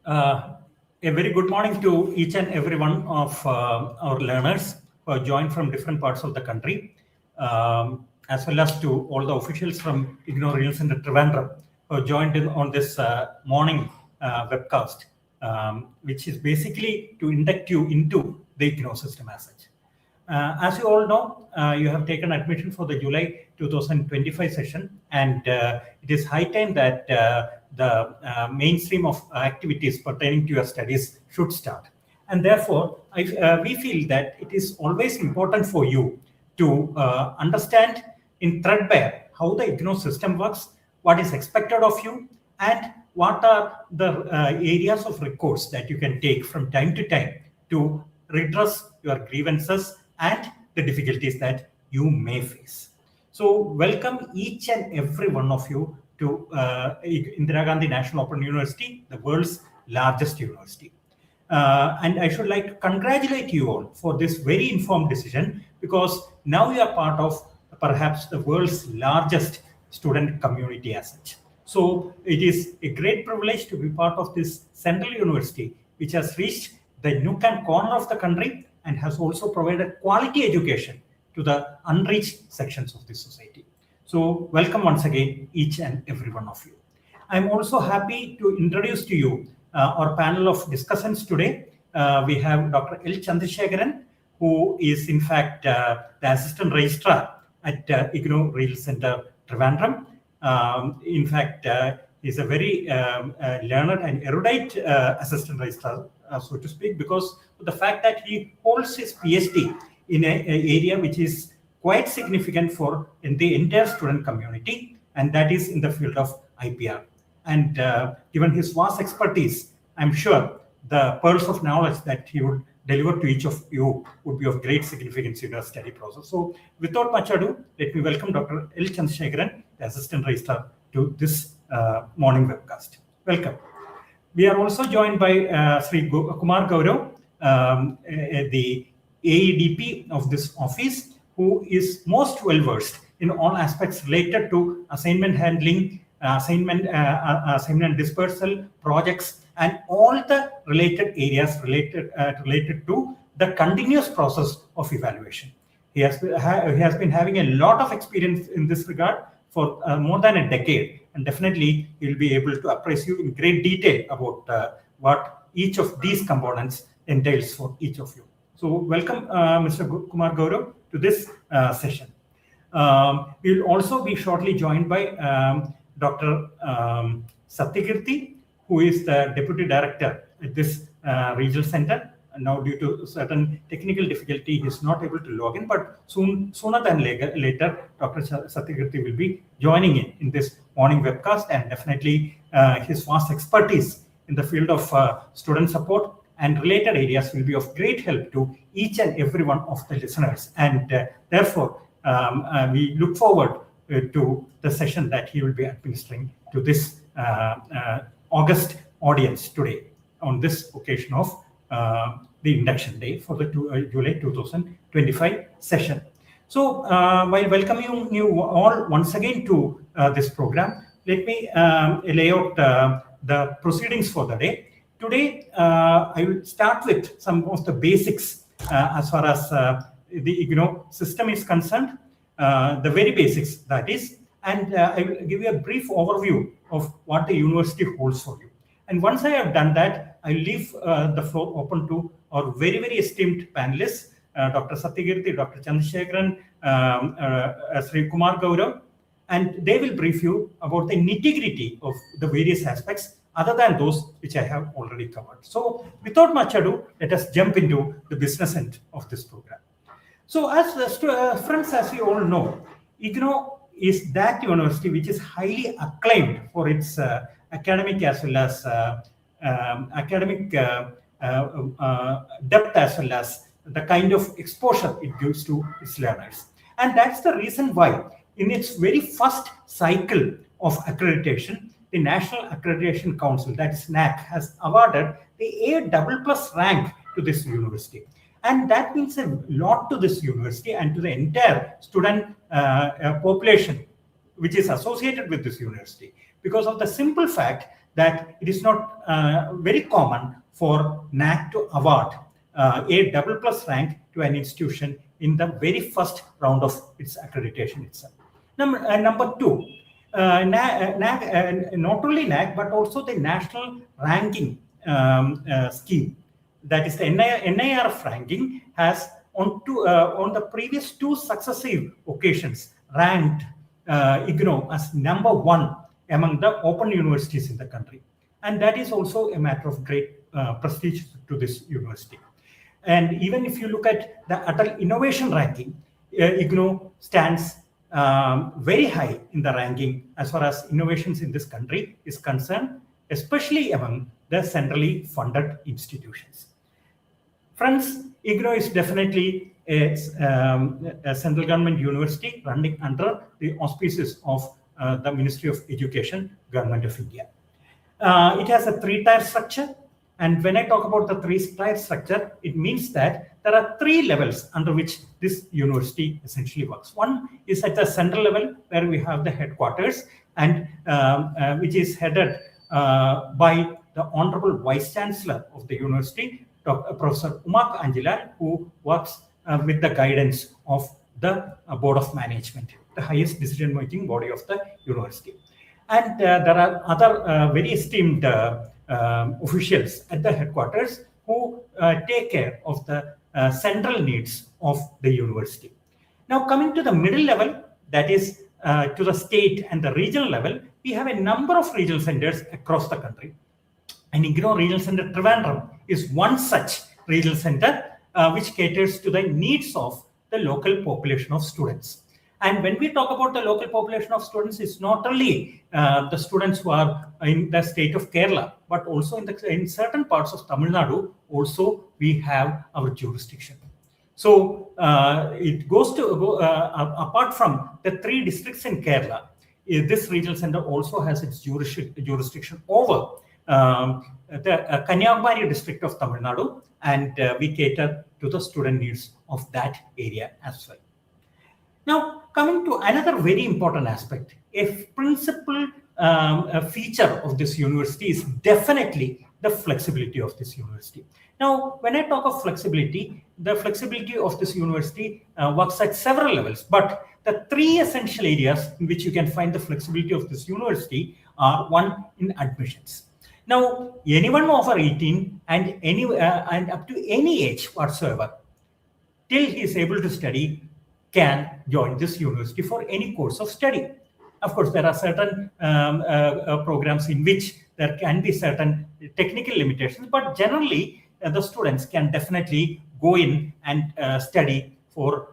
Uh, a very good morning to each and every one of our learners who have joined from different parts of the country, as well as to all the officials from IGNOU Real Center Trivandrum who have joined in on this morning webcast, which is basically to induct you into the IGNOU system as such. As you all know, you have taken admission for the July 2025 session, and it is high time that the mainstream of activities pertaining to your studies should start. And therefore, we feel that it is always important for you to understand in threadbare how the IGNOU system works, what is expected of you, and what are the areas of recourse that you can take from time to time to redress your grievances and the difficulties that you may face. So welcome each and every one of you to Indira Gandhi National Open University, the world's largest university. And I should like to congratulate you all for this very informed decision, because now you are part of perhaps the world's largest student community as such. So it is a great privilege to be part of this central university, which has reached the nook and corner of the country and has also provided quality education to the unreached sections of the society. So welcome once again, each and every one of you. I'm also happy to introduce to you our panel of discussants today. We have Dr. L. Chandrasekharan, who is in fact the Assistant Registrar at IGNOU Real Center Trivandrum. In fact, he's a very learned and erudite Assistant Registrar, so to speak, because of the fact that he holds his PhD in an area which is quite significant for the entire student community, and that is in the field of IPR. And given his vast expertise, I'm sure the pearls of knowledge that he would deliver to each of you would be of great significance in your study process. So without much ado, let me welcome Dr. L. Chandrasekharan, the Assistant Registrar, to this morning webcast. Welcome. We are also joined by Sri Kumar Gaurav, the AEDP of this office, who is most well versed in all aspects related to assignment handling, assignment dispersal, projects, and all the related areas related to the continuous process of evaluation. He has been having a lot of experience in this regard for more than a decade, and definitely he will be able to appraise you in great detail about what each of these components entails for each of you. So welcome, Mr. Kumar Gaurav, to this session. We will also be shortly joined by Dr. Satyakirti, who is the Deputy Director at this regional center. Now, due to certain technical difficulty, he is not able to log in, but sooner than later, Dr. Satyakirti will be joining in this morning webcast, and definitely his vast expertise in the field of student support and related areas will be of great help to each and every one of the listeners. And therefore, we look forward to the session that he will be administering to this August audience today on this occasion of the induction day for the July 2025 session. So while welcoming you all once again to this program, let me lay out the proceedings for the day. Today, I will start with some of the basics as far as the IGNOU system is concerned, the very basics that is, and I will give you a brief overview of what the university holds for you. And once I have done that, I leave the floor open to our very, very esteemed panelists, Dr. Satyakirti, Dr. Chandrasekharan, Sri Kumar Gaurav, and they will brief you about the nitty-gritty of the various aspects other than those which I have already covered. So without much ado, let us jump into the business end of this program. So as friends, as you all know, IGNOU is that university which is highly acclaimed for its academic as well as academic depth, as well as the kind of exposure it gives to its learners. And that's the reason why in its very first cycle of accreditation, the National Accreditation Council, that is NAC, has awarded the A++ rank to this university. And that means a lot to this university and to the entire student population which is associated with this university, because of the simple fact that it is not very common for NAC to award a double plus rank to an institution in the very first round of its accreditation itself. Number two, not only NAC but also the national ranking scheme, that is the NIRF ranking, has on the previous two successive occasions ranked IGNOU as number one among the open universities in the country, and that is also a matter of great prestige to this university. And even if you look at the Atal Innovation Ranking, IGNOU stands very high in the ranking as far as innovations in this country is concerned, especially among the centrally funded institutions. Friends, IGNOU is definitely a central government university running under the auspices of the Ministry of Education, Government of India. It has a three-tier structure. And when I talk about the three-tier structure, it means that there are three levels under which this university essentially works. One is at the central level, where we have the headquarters, and which is headed by the Honorable Vice Chancellor of the university, Professor Uma Anjilal, who works with the guidance of the Board of Management, the highest decision-making body of the university. And there are other very esteemed officials at the headquarters who take care of the central needs of the university. Now, coming to the middle level, that is to the state and the regional level, we have a number of regional centers across the country. And IGNOU Regional Center Trivandrum is one such regional center which caters to the needs of the local population of students. And when we talk about the local population of students, it's not only the students who are in the state of Kerala, but also in certain parts of Tamil Nadu, also we have our jurisdiction. So it goes to apart from the three districts in Kerala, this regional center also has its jurisdiction over the Kanyakumari district of Tamil Nadu, and we cater to the student needs of that area as well. Now, coming to another very important aspect, a principal feature of this university is definitely the flexibility of this university. Now, when I talk of flexibility, the flexibility of this university works at several levels, but the three essential areas in which you can find the flexibility of this university are: one, in admissions. Now, anyone over 18 and up to any age whatsoever, till he is able to study, can join this university for any course of study. Of course, there are certain programs in which there can be certain technical limitations, but generally the students can definitely go in and study till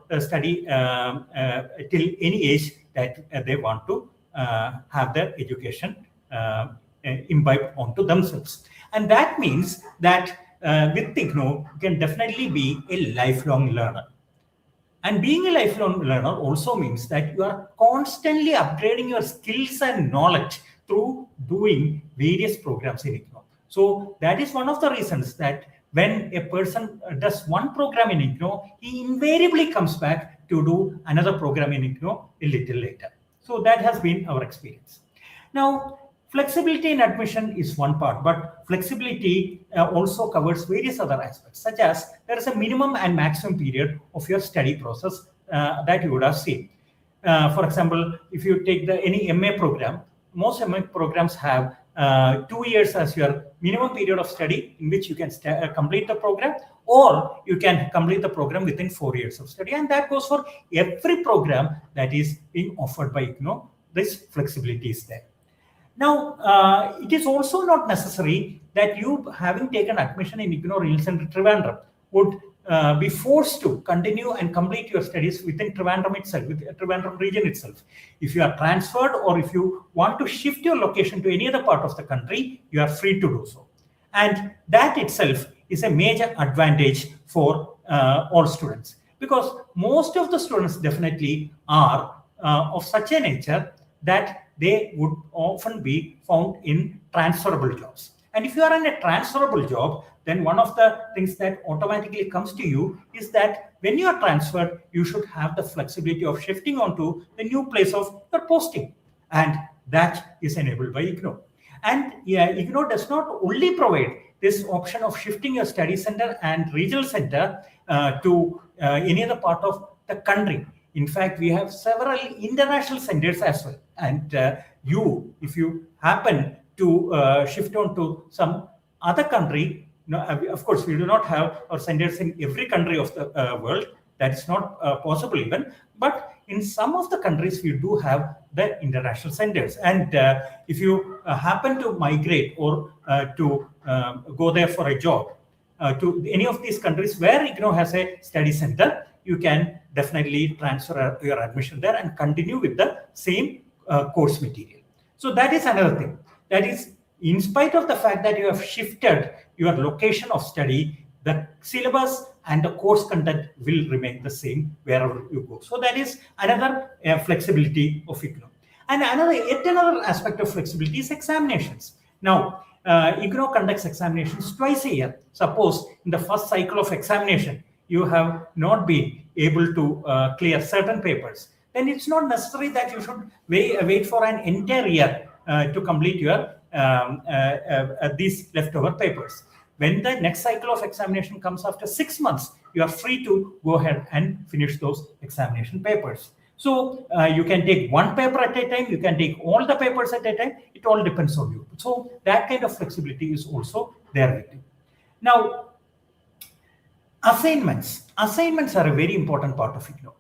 any age that they want to have their education imbibe onto themselves. And that means that with IGNOU, you can definitely be a lifelong learner. And being a lifelong learner also means that you are constantly upgrading your skills and knowledge through doing various programs in IGNOU. So that is one of the reasons that when a person does one program in IGNOU, he invariably comes back to do another program in IGNOU a little later. So that has been our experience. Now, flexibility in admission is one part, but flexibility also covers various other aspects, such as there is a minimum and maximum period of your study process that you would have seen. For example, if you take any MA program, most MA programs have 2 years as your minimum period of study in which you can complete the program, or you can complete the program within 4 years of study. And that goes for every program that is being offered by IGNOU. This flexibility is there. Now, it is also not necessary that you, having taken admission in IGNOU Regional Center Trivandrum, would be forced to continue and complete your studies within Trivandrum itself, with the Trivandrum region itself. If you are transferred or if you want to shift your location to any other part of the country, you are free to do so. And that itself is a major advantage for all students, because most of the students definitely are of such a nature that they would often be found in transferable jobs. And if you are in a transferable job, then one of the things that automatically comes to you is that when you are transferred, you should have the flexibility of shifting onto the new place of your posting. And that is enabled by IGNOU. And yeah, IGNOU does not only provide this option of shifting your study center and regional center to any other part of the country. In fact, we have several international centers as well. And if you happen to shift on to some other country, of course, we do not have our centers in every country of the world. That is not possible even. But in some of the countries, we do have the international centers. And if you happen to migrate or to go there for a job to any of these countries where IGNOU has a study center, you can definitely transfer your admission there and continue with the same course material. So that is another thing. That is, in spite of the fact that you have shifted your location of study, the syllabus and the course content will remain the same wherever you go. So that is another flexibility of IGNOU. And yet another aspect of flexibility is examinations. Now, IGNOU conducts examinations twice a year. Suppose in the first cycle of examination, you have not been able to clear certain papers, then it's not necessary that you should wait for an entire year to complete your these leftover papers. When the next cycle of examination comes after 6 months, you are free to go ahead and finish those examination papers. So you can take one paper at a time, you can take all the papers at a time, it all depends on you. So that kind of flexibility is also there with you. Now, assignments. Assignments are a very important part of IGNOU,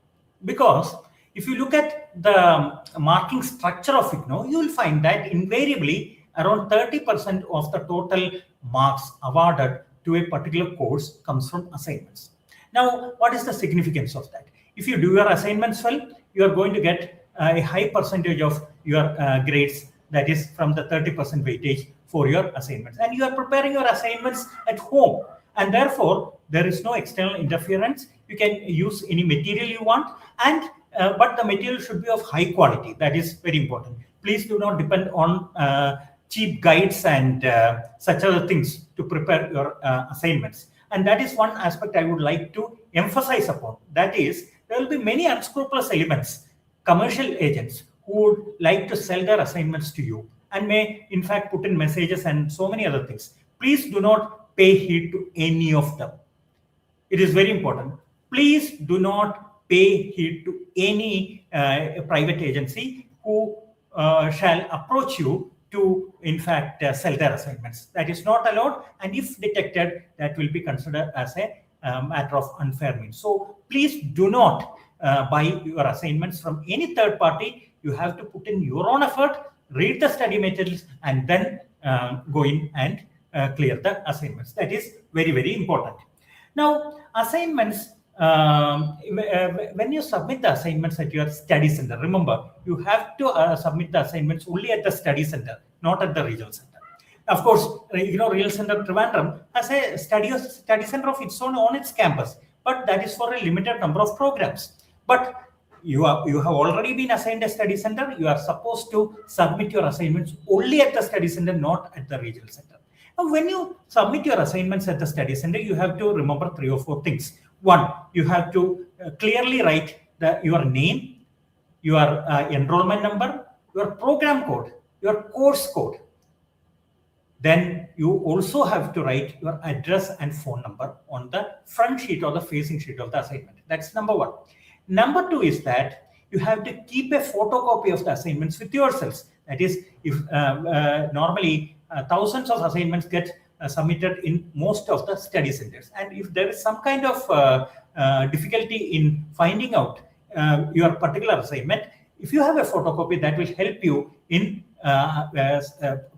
because if you look at the marking structure of IGNOU, you will find that invariably around 30% of the total marks awarded to a particular course comes from assignments. Now, what is the significance of that? If you do your assignments well, you are going to get a high percentage of your grades, that is from the 30% weightage for your assignments. And you are preparing your assignments at home. And therefore, there is no external interference. You can use any material you want, and but the material should be of high quality. That is very important. Please do not depend on cheap guides and such other things to prepare your assignments. And that is one aspect I would like to emphasize upon. That is, there will be many unscrupulous elements, commercial agents, who would like to sell their assignments to you and may in fact put in messages and so many other things. Please do not pay heed to any of them. It is very important. Please do not pay heed to any private agency who shall approach you to, in fact, sell their assignments. That is not allowed, and if detected, that will be considered as a matter of unfair means. So please do not buy your assignments from any third party. You have to put in your own effort, read the study materials, and then go in and clear the assignments. That is very, very important. Now, assignments, when you submit the assignments at your study center, remember, you have to submit the assignments only at the study center, not at the regional center. Of course, Regional Center Trivandrum has a study center of its own on its campus, but that is for a limited number of programs. But you have already been assigned a study center. You are supposed to submit your assignments only at the study center, not at the regional center. Now, when you submit your assignments at the study center, you have to remember 3 or 4 things. One, you have to clearly write your name, your enrollment number, your program code, your course code. Then you also have to write your address and phone number on the front sheet or the facing sheet of the assignment. That's number 1. Number 2 is that you have to keep a photocopy of the assignments with yourselves. That is, if normally thousands of assignments get submitted in most of the study centers. And if there is some kind of difficulty in finding out your particular assignment, if you have a photocopy, that will help you in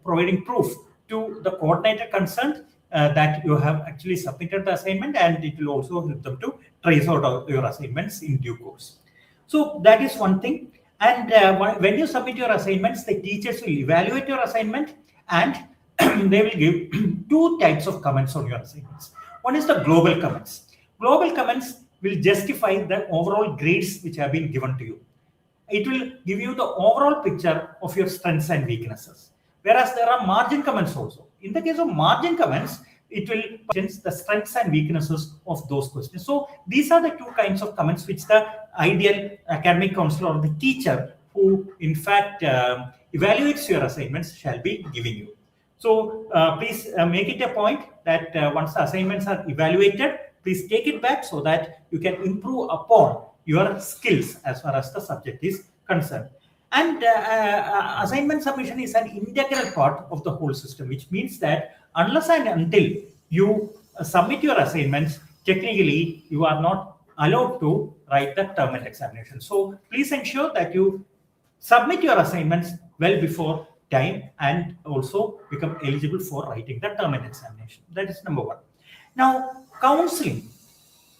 providing proof to the coordinator concerned that you have actually submitted the assignment, and it will also help them to trace out your assignments in due course. So that is one thing. And when you submit your assignments, the teachers will evaluate your assignment, and they will give 2 types of comments on your assignments. One is the global comments. Global comments will justify the overall grades which have been given to you. It will give you the overall picture of your strengths and weaknesses. Whereas there are margin comments also. In the case of margin comments, it will present the strengths and weaknesses of those questions. So these are the 2 kinds of comments which the ideal academic counselor or the teacher who in fact evaluates your assignments shall be giving you. So please make it a point that once the assignments are evaluated, please take it back so that you can improve upon your skills as far as the subject is concerned. And assignment submission is an integral part of the whole system, which means that unless and until you submit your assignments, technically you are not allowed to write the term and examination. So please ensure that you submit your assignments well before time and also become eligible for writing the term and examination. That is number one. Now, counseling.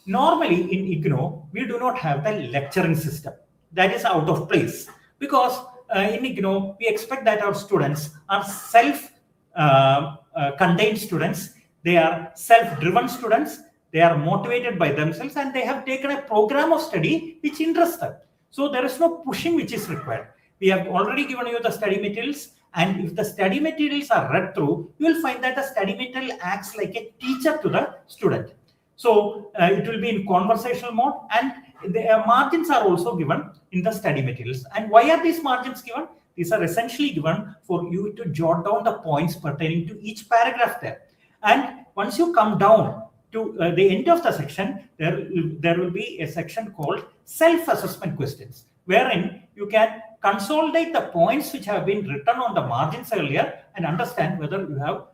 Normally in IGNOU, we do not have the lecturing system. That is out of place because in IGNOU, we expect that our students are self-contained students. They are self-driven students. They are motivated by themselves and they have taken a program of study which interests them. So there is no pushing which is required. We have already given you the study materials, and if the study materials are read through, you will find that the study material acts like a teacher to the student. So it will be in conversational mode, and the margins are also given in the study materials. And why are these margins given? These are essentially given for you to jot down the points pertaining to each paragraph there. And once you come down to the end of the section, there will be a section called self-assessment questions, wherein you can consolidate the points which have been written on the margins earlier and understand whether you have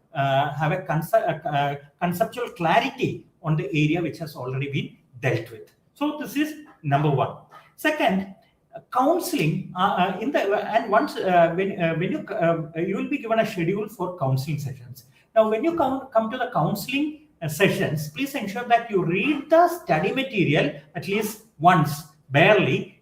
a conceptual clarity on the area which has already been dealt with. So this is number one. Second, counseling and once when you will be given a schedule for counseling sessions. Now, when you come to the counseling sessions, please ensure that you read the study material at least once, barely,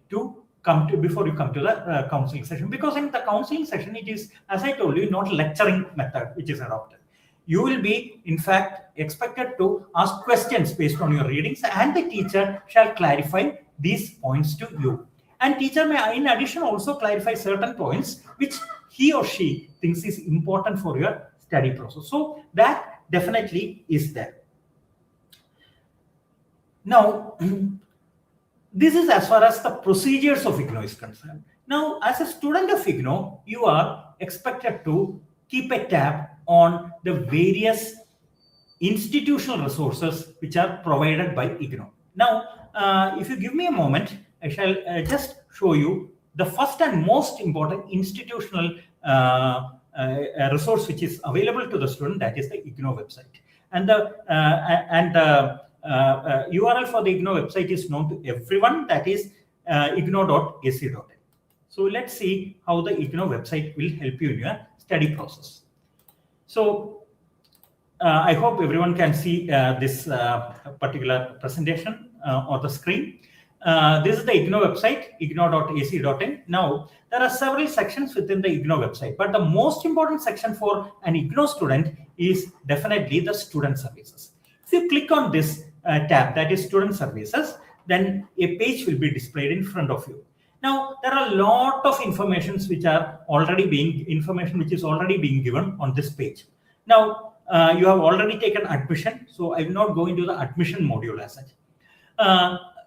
before you come to the counseling session. Because in the counseling session, it is, as I told you, not lecturing method which is adopted. You will be, in fact, expected to ask questions based on your readings, and the teacher shall clarify these points to you. And teacher may, in addition, also clarify certain points which he or she thinks is important for your study process. So that definitely is there. Now, this is as far as the procedures of IGNOU is concerned. Now, as a student of IGNOU, you are expected to keep a tab on the various institutional resources which are provided by IGNOU. Now, if you give me a moment, I shall just show you the first and most important institutional resource which is available to the student, that is the IGNOU website. And the URL for the IGNOU website is known to everyone, that is ignou.ac.in. So let's see how the IGNOU website will help you in your study process. So I hope everyone can see this particular presentation on the screen. This is the IGNOU website, ignou.ac.in. Now, there are several sections within the IGNOU website, but the most important section for an IGNOU student is definitely the student services. If you click on this tab, that is student services, then a page will be displayed in front of you. Now, there are a lot of information which is already being given on this page. Now, you have already taken admission, so I will not go into the admission module as such.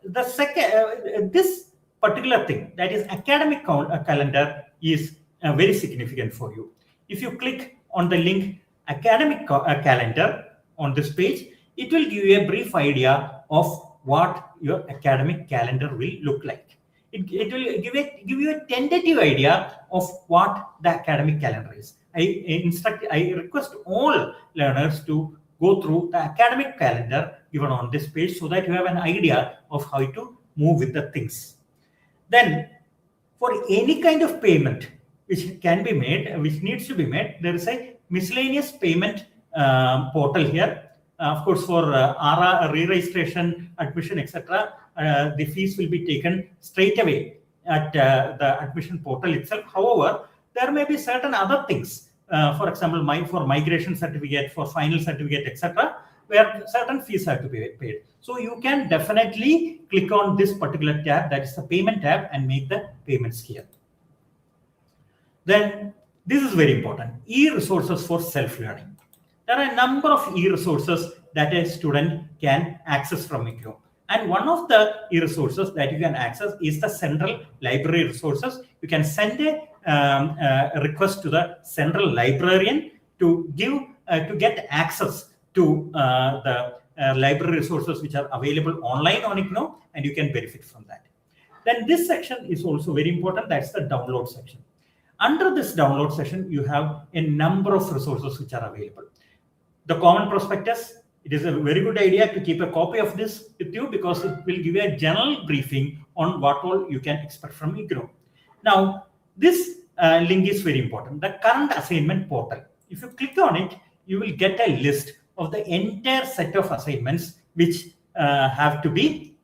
The second, this particular thing, that is academic calendar, is very significant for you. If you click on the link academic calendar on this page, it will give you a brief idea of what your academic calendar will look like. It will give you a tentative idea of what the academic calendar is. I request all learners to go through the academic calendar given on this page so that you have an idea of how to move with the things. Then, for any kind of payment which can be made, which needs to be made, there is a miscellaneous payment portal here. Of course, for re-registration, admission, etc., the fees will be taken straight away at the admission portal itself. However, there may be certain other things, for example, for migration certificate, for final certificate, etc., where certain fees have to be paid. So you can definitely click on this particular tab, that is the payment tab, and make the payments here. Then this is very important, e-resources for self-learning. There are a number of e-resources that a student can access from IGNOU. And one of the resources that you can access is the central library resources. You can send a request to the central librarian to get access to the library resources which are available online on IGNOU, and you can benefit from that. Then this section is also very important. That's the download section. Under this download section, you have a number of resources which are available. The common prospectus, it is a very good idea to keep a copy of this with you because it will give you a general briefing on what all you can expect from IGNOU. Now, this link is very important. The current assignment portal. If you click on it, you will get a list of the entire set of assignments which have to be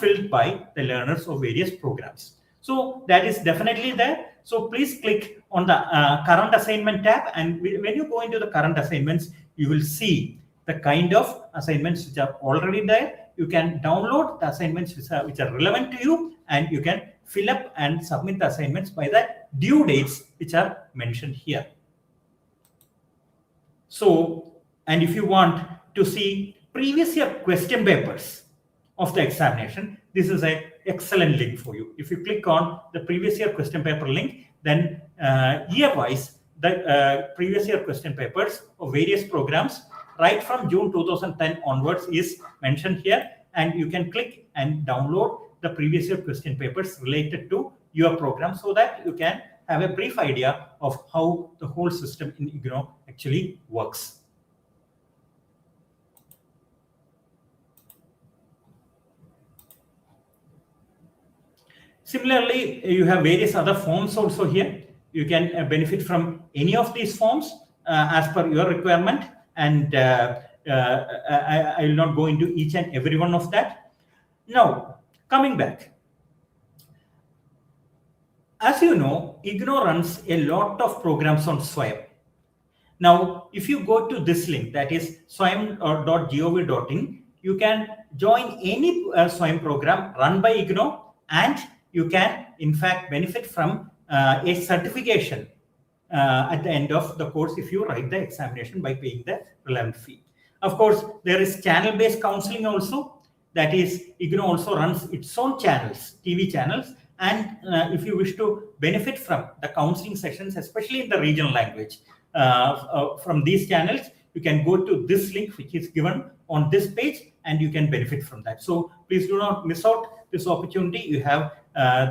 filled by the learners of various programs. So that is definitely there. So please click on the current assignment tab, and when you go into the current assignments, you will see the kind of assignments which are already there. You can download the assignments which are relevant to you, and you can fill up and submit the assignments by the due dates which are mentioned here. So, and if you want to see previous year question papers of the examination, this is an excellent link for you. If you click on the previous year question paper link, then year-wise, the previous year question papers of various programs right from June 2010 onwards is mentioned here, and you can click and download the previous year question papers related to your program so that you can have a brief idea of how the whole system in IGNOU actually works. Similarly, you have various other forms also here. You can benefit from any of these forms as per your requirement, and I will not go into each and every one of that. Now, coming back. As you know, IGNOU runs a lot of programs on SWAYAM. Now, if you go to this link, that is swayam.gov.in, you can join any SWAYAM program run by IGNOU, and you can, in fact, benefit from a certification at the end of the course if you write the examination by paying the relevant fee. Of course, there is channel-based counseling also. That is, IGNOU also runs its own channels, TV channels. And if you wish to benefit from the counseling sessions, especially in the regional language, from these channels, you can go to this link which is given on this page, and you can benefit from that. So please do not miss out this opportunity. You have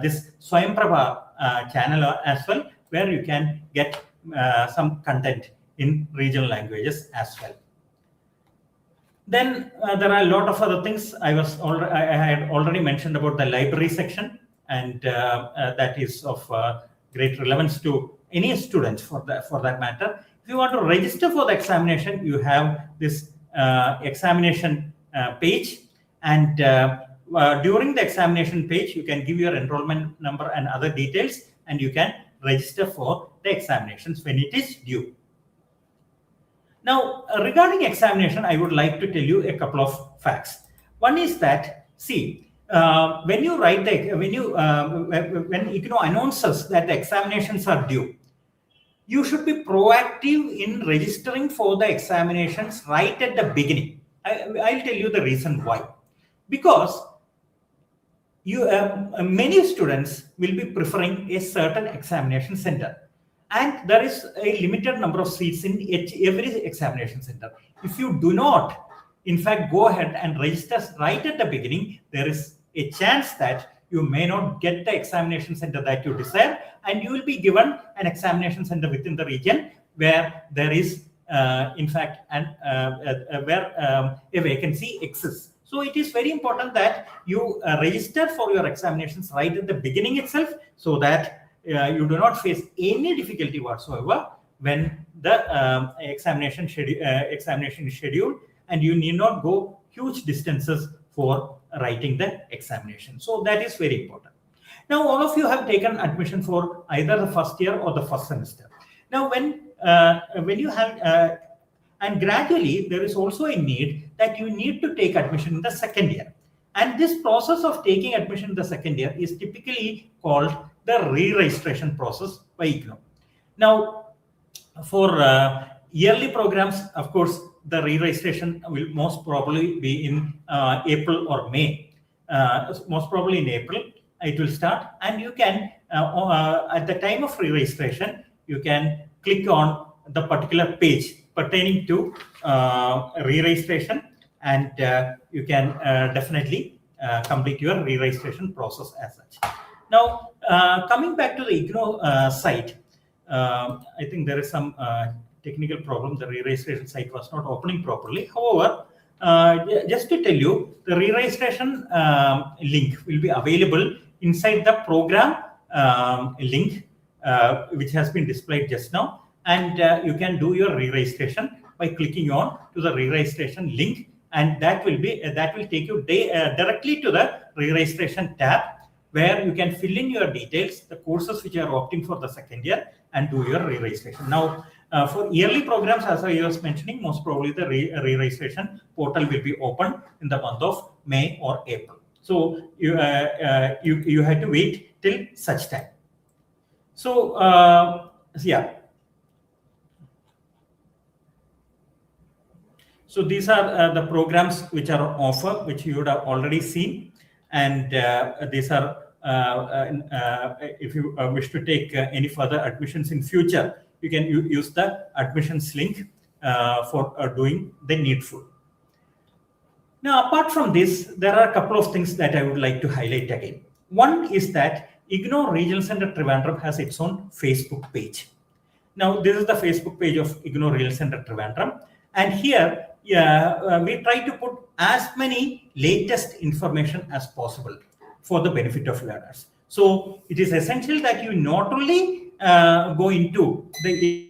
this Swayam Prabha channel as well, where you can get some content in regional languages as well. Then there are a lot of other things. I had already mentioned about the library section, and that is of great relevance to any students for that matter. If you want to register for the examination, you have this examination page, and during the examination page, you can give your enrollment number and other details, and you can register for the examinations when it is due. Now, regarding examination, I would like to tell you a couple of facts. One is that, see, when you write when IGNOU announces that the examinations are due, you should be proactive in registering for the examinations right at the beginning. I'll tell you the reason why. Because many students will be preferring a certain examination center, and there is a limited number of seats in every examination center. If you do not, in fact, go ahead and register right at the beginning, there is a chance that you may not get the examination center that you desire, and you will be given an examination center within the region where there is, in fact, where a vacancy exists. So it is very important that you register for your examinations right at the beginning itself, so that you do not face any difficulty whatsoever when the examination is scheduled, and you need not go huge distances for writing the examination. So that is very important. Now, all of you have taken admission for either the first year or the first semester. Now, when you have and gradually there is also a need that you need to take admission in the second year, and this process of taking admission in the second year is typically called the re-registration process by IGNOU. Now, for yearly programs, of course, the re-registration will most probably be in April or May. most probably in April, it will start. And you can, at the time of re-registration, you can click on the particular page pertaining to re-registration, and you can definitely complete your re-registration process as such. Now, coming back to the IGNOU site, I think there is some technical problem. The re-registration site was not opening properly. However, just to tell you, the re-registration link will be available inside the program link, which has been displayed just now. And you can do your re-registration by clicking on to the re-registration link, and that will take you directly to the re-registration tab, where you can fill in your details, the courses which are opting for the second year, and do your re-registration. Now, for yearly programs, as I was mentioning, most probably the re-registration portal will be open in the month of May or April. So you have to wait till such time. So yeah. So these are the programs which are on offer, which you would have already seen. And these are, if you wish to take any further admissions in future, you can use the admissions link for doing the needful. Now, apart from this, there are a couple of things that I would like to highlight again. One is that IGNOU Regional Center Trivandrum has its own Facebook page. Now, this is the Facebook page of IGNOU Regional Center Trivandrum. And here, we try to put as many latest information as possible for the benefit of learners. So it is essential that you not only go into the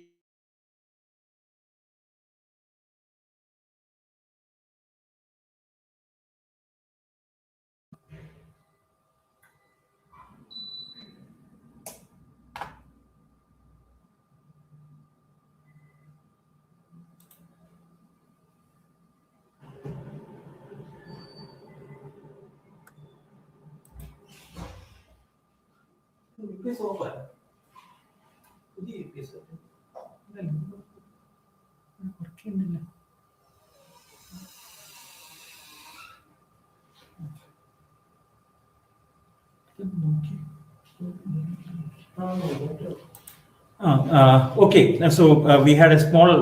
okay, so we had a small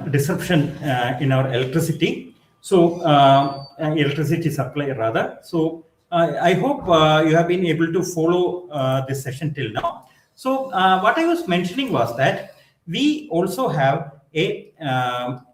disruption in our electricity. So electricity supply rather. So I hope you have been able to follow this session till now. So what I was mentioning was that we also have a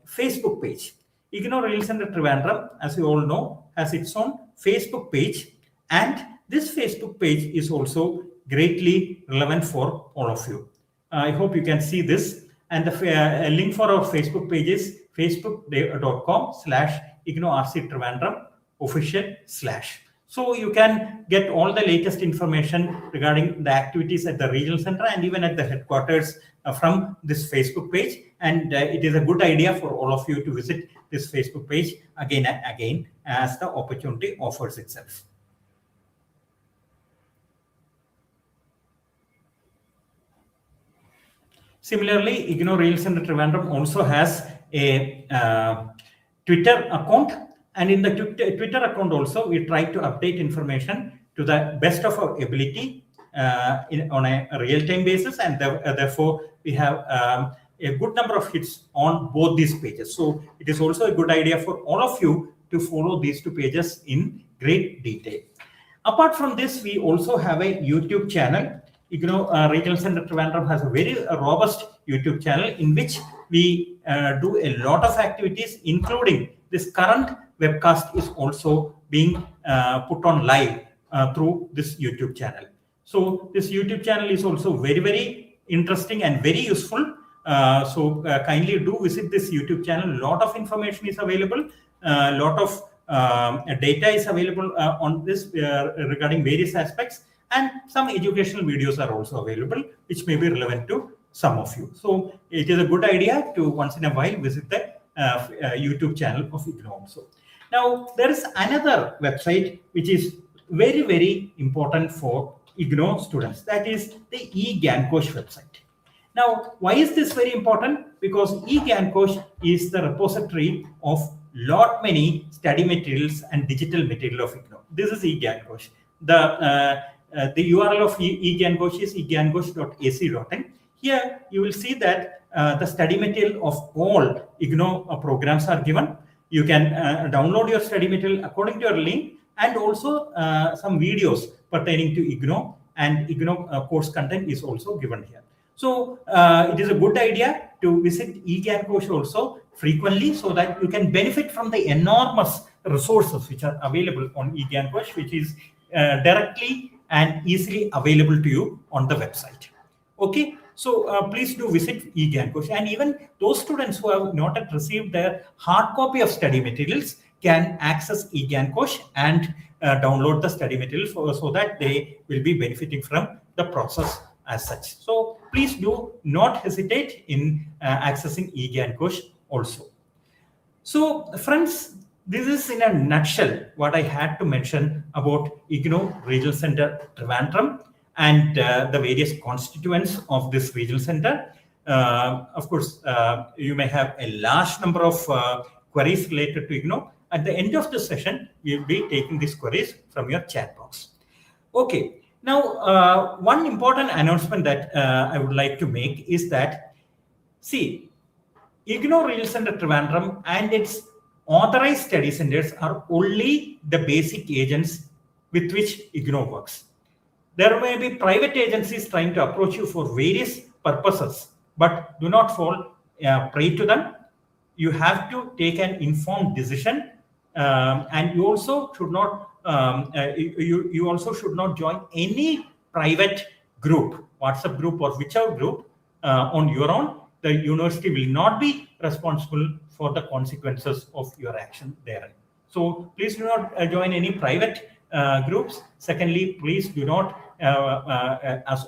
Facebook page. IGNOU Regional Center Trivandrum, as you all know, has its own Facebook page, and this Facebook page is also greatly relevant for all of you. I hope you can see this, and the link for our Facebook page is facebook.com/IGNOU Trivandrum official/. So you can get all the latest information regarding the activities at the regional center and even at the headquarters from this Facebook page. And it is a good idea for all of you to visit this Facebook page again and again as the opportunity offers itself. Similarly, IGNOU Regional Center Trivandrum also has a Twitter account. And in the Twitter account also, we try to update information to the best of our ability on a real-time basis. And therefore, we have a good number of hits on both these pages. So it is also a good idea for all of you to follow these two pages in great detail. Apart from this, we also have a YouTube channel. IGNOU Regional Center Trivandrum has a very robust YouTube channel in which we do a lot of activities, including this current webcast is also being put on live through this YouTube channel. So this YouTube channel is also very, very interesting and very useful. So kindly do visit this YouTube channel. A lot of information is available. A lot of data is available on this regarding various aspects. And some educational videos are also available, which may be relevant to some of you. So it is a good idea to once in a while visit the YouTube channel of IGNOU also. Now, there is another website which is very, very important for IGNOU students. That is the IGNOU website. Now, why is this very important? Because IGNOU is the repository of lot many study materials and digital material of IGNOU. This is IGNOU. The URL of IGNOU is igyangosh.ac.in. Here you will see that the study material of all IGNOU programs are given. You can download your study material according to your link, and also some videos pertaining to IGNOU and IGNOU course content is also given here. So it is a good idea to visit IGNOU also frequently, so that you can benefit from the enormous resources which are available on IGNOU, which is directly and easily available to you on the website. Okay, so please do visit IGNOU, and even those students who have not yet received their hard copy of study materials can access IGNOU and download the study materials so that they will be benefiting from the process as such. So please do not hesitate in accessing IGNOU also. So friends, this is in a nutshell what I had to mention about IGNOU Regional Center Trivandrum and the various constituents of this regional center. Of course, you may have a large number of queries related to IGNOU. At the end of the session, we will be taking these queries from your chat box. Okay, now one important announcement that I would like to make is that, see, IGNOU Regional Center Trivandrum and its authorized study centers are only the basic agents with which IGNOU works. There may be private agencies trying to approach you for various purposes, but do not fall prey to them. You have to take an informed decision, and you also should not you also should not join any private group, WhatsApp group or whichever group, on your own. The university will not be responsible for the consequences of your action therein. So please do not join any private groups. Secondly, please do not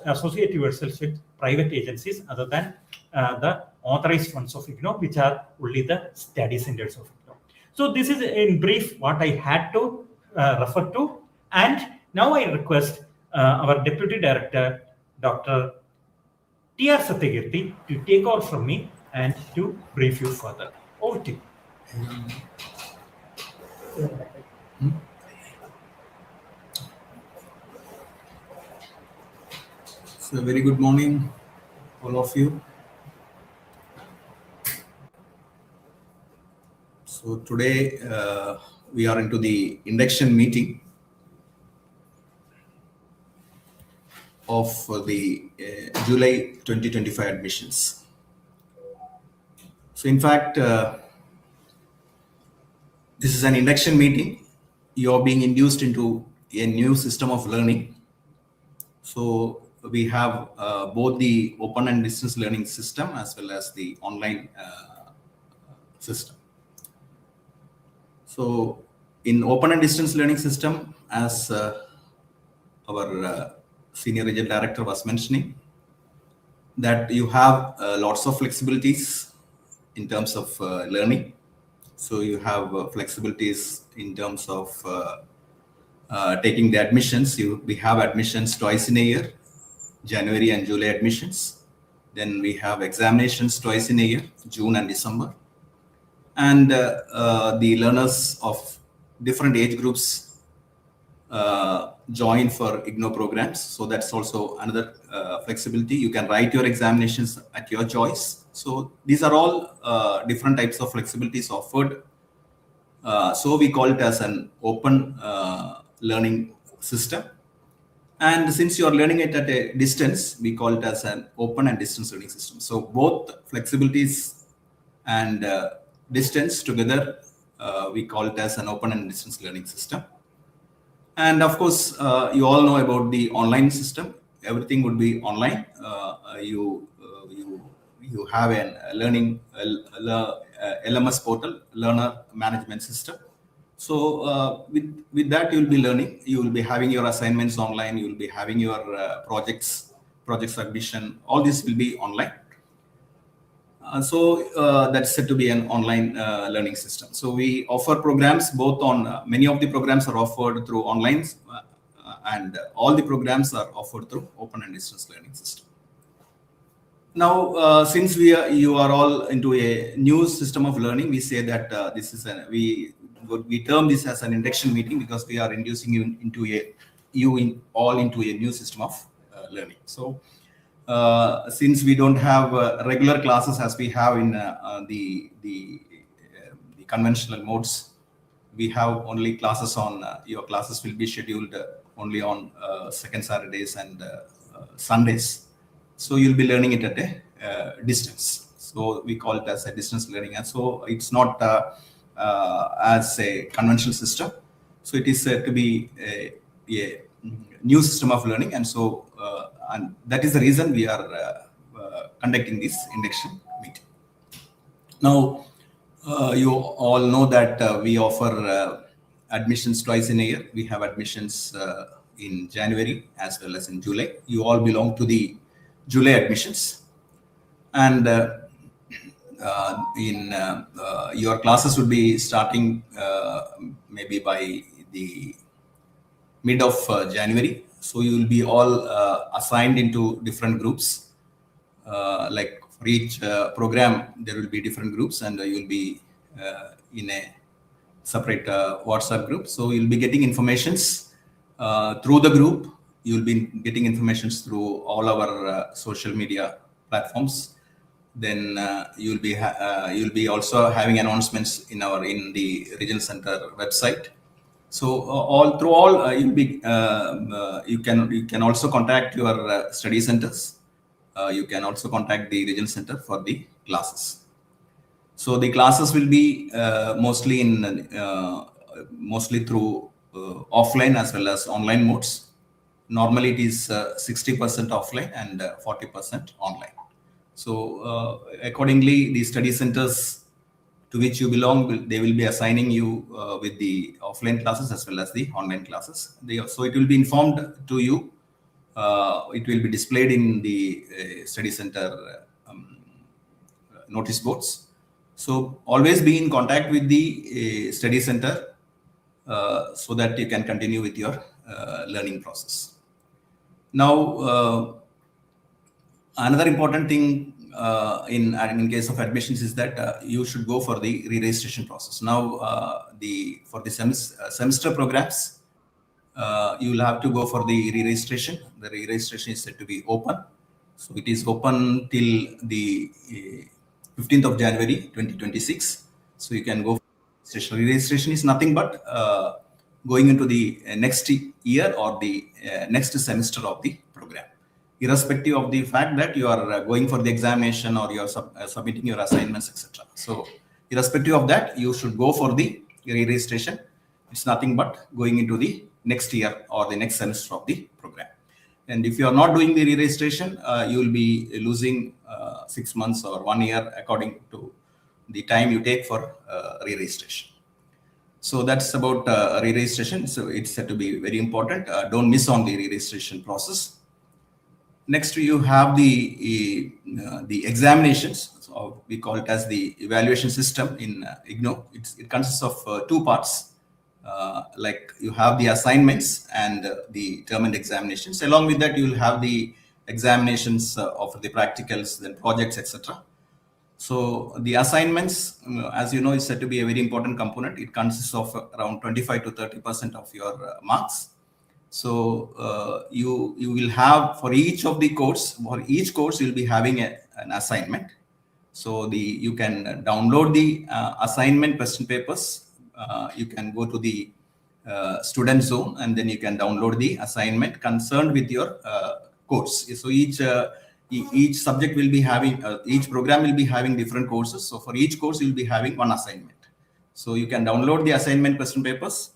associate yourselves with private agencies other than the authorized ones of IGNOU, which are only the study centers of IGNOU. So this is in brief what I had to refer to. And now I request our Deputy Director, Dr. T.R. Satyakirti, to take over from me and to brief you further. Over to you. So very good morning, all of you. So today we are into the induction meeting of the July 2025 admissions. So in fact, this is an induction meeting. You are being induced into a new system of learning. So we have both the open and distance learning system as well as the online system. So in open and distance learning system, as our Senior Regional Director was mentioning, that you have lots of flexibilities in terms of learning. So you have flexibilities in terms of taking the admissions. We have admissions twice in a year, January and July admissions. Then we have examinations twice in a year, June and December. And the learners of different age groups join for IGNOU programs. So that's also another flexibility. You can write your examinations at your choice. So these are all different types of flexibilities offered. So we call it as an open learning system. And since you are learning it at a distance, we call it as an open and distance learning system. So both flexibilities and distance together, we call it as an open and distance learning system. And of course, you all know about the online system. Everything would be online. You have an learning LMS portal, learner management system. So with that, you will be learning. You will be having your assignments online. You will be having your project submission. All this will be online. So that's said to be an online learning system. So we offer programs both on, many of the programs are offered through online and all the programs are offered through open and distance learning system. Now, since you are all into a new system of learning, we say that this is we term this as an induction meeting because we are inducing you into all into a new system of learning. So, since we don't have regular classes as we have in the conventional modes, we have only classes on your classes will be scheduled only on second Saturdays and Sundays. So you'll be learning it at a distance. So we call it as a distance learning, and so it's not as a conventional system. So it is to be a new system of learning, and so and that is the reason we are conducting this induction meeting. Now, you all know that we offer admissions twice in a year. We have admissions in January as well as in July. You all belong to the July admissions, and your classes would be starting maybe by the mid of January. So you will be all assigned into different groups. Like for each program, there will be different groups, and you will be in a separate WhatsApp group. So you'll be getting informations through the group. You'll be getting informations through all our social media platforms. Then you'll be also having announcements in the regional center website. So you'll be you can also contact your study centers. You can also contact the regional center for the classes. So the classes will be mostly through offline as well as online modes. Normally, it is 60% offline and 40% online. So accordingly, the study centers to which you belong, they will be assigning you with the offline classes as well as the online classes. So it will be informed to you. It will be displayed in the study center notice boards. So always be in contact with the study center so that you can continue with your learning process. Now, another important thing in case of admissions is that you should go for the re-registration process. Now, for the semester programs, you will have to go for the re-registration. The re-registration is said to be open. So it is open till the 15th of January 2026. So you can go for registration. Re-registration is nothing but going into the next year or the next semester of the program, irrespective of the fact that you are going for the examination or you are submitting your assignments, etc. So irrespective of that, you should go for the re-registration. It's nothing but going into the next year or the next semester of the program. And if you are not doing the re-registration, you will be losing 6 months or 1 year according to the time you take for re-registration. So that's about re-registration. So it's said to be very important. Don't miss on the re-registration process. Next, you have the examinations. So we call it as the evaluation system in IGNOU. It consists of 2 parts. Like you have the assignments and the term and examinations. Along with that, you will have the examinations of the practicals, then projects, etc. So the assignments, as you know, is said to be a very important component. It consists of around 25 to 30% of your marks. So you will have for each course you'll be having an assignment. So you can download the assignment question papers. You can go to the student zone and then you can download the assignment concerned with your course. So each subject will be having each program will be having different courses. So for each course you'll be having one assignment. So you can download the assignment question papers.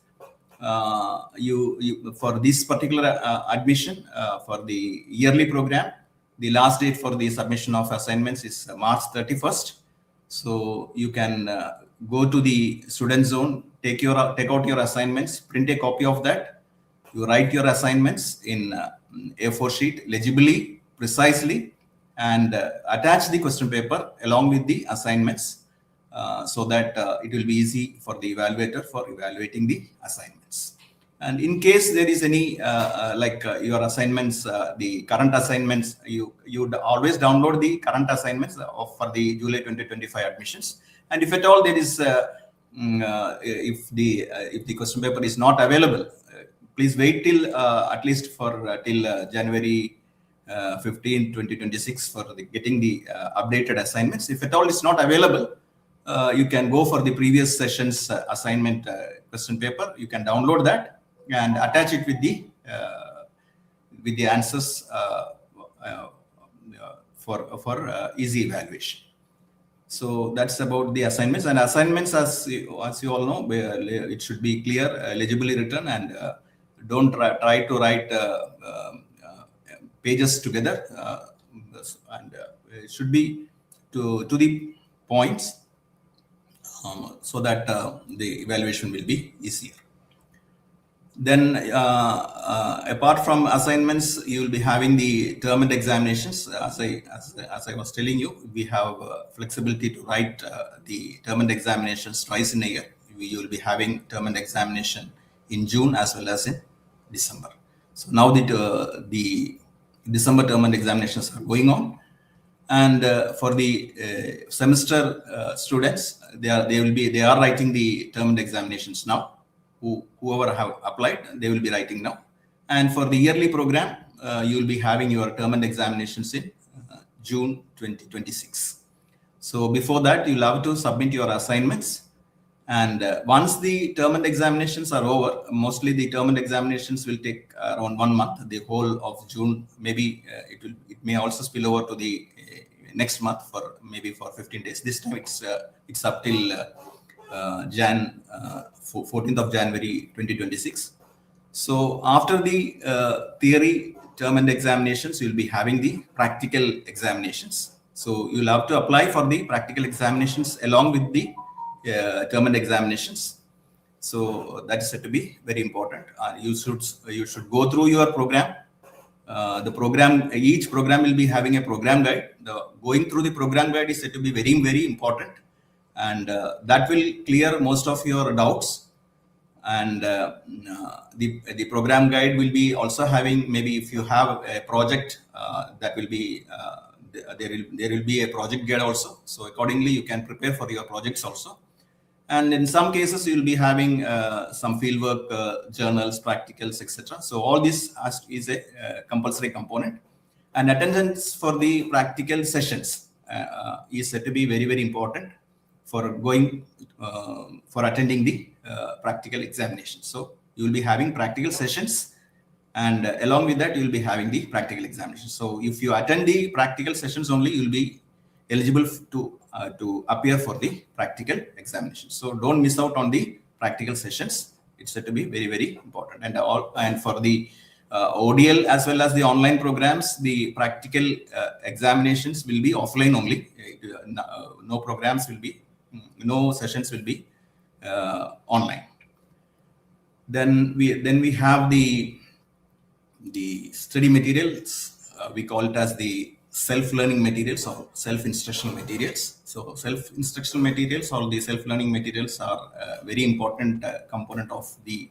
For this particular admission for the yearly program, the last date for the submission of assignments is March 31st. So you can go to the student zone, take out your assignments, print a copy of that. You write your assignments in A4 sheet legibly, precisely, and attach the question paper along with the assignments so that it will be easy for the evaluator for evaluating the assignments. And in case there is any your assignments, the current assignments, you'd always download the current assignments for the July 2025 admissions. And if at all there is, if the question paper is not available, please wait till at least for till January 15, 2026 for getting the updated assignments. If at all it's not available, you can go for the previous session's assignment question paper. You can download that and attach it with the answers for easy evaluation. So that's about the assignments. And assignments, as you all know, it should be clear, legibly written, and don't try to write pages together, and it should be to the points, so that the evaluation will be easier. Then apart from assignments, you will be having the term and examinations. As I was telling you, we have flexibility to write the term and examinations twice in a year. You will be having term and examination in June as well as in December. So now the December term and examinations are going on, and for the semester students, they are writing the term and examinations now. Whoever have applied, they will be writing now. And for the yearly program, you will be having your term and examinations in June 2026. So before that, you'll have to submit your assignments. And once the term and examinations are over, mostly the term and examinations will take around 1 month, the whole of June. Maybe it may also spill over to the next month for 15 days. This time it's up till 14th of January 2026. So after the theory term and examinations, you'll be having the practical examinations. So you'll have to apply for the practical examinations along with the term and examinations. So that is said to be very important. You should go through your program. Each program will be having a program guide. Going through the program guide is said to be very, very important, and that will clear most of your doubts. And the program guide will be also having, maybe if you have a project, that will be there will be a project guide also. So accordingly, you can prepare for your projects also. And in some cases, you will be having some fieldwork, journals, practicals, etc. So all this is a compulsory component. And attendance for the practical sessions is said to be very, very important for attending the practical examination. So you will be having practical sessions, and along with that, you will be having the practical examination. So if you attend the practical sessions only, you will be eligible to appear for the practical examination. So don't miss out on the practical sessions. It's said to be very, very important. And for the ODL as well as the online programs, the practical examinations will be offline only. No sessions will be online. Then we have the study materials. We call it as the self-learning materials or self-instructional materials. So self-instructional materials or the self-learning materials are a very important component of the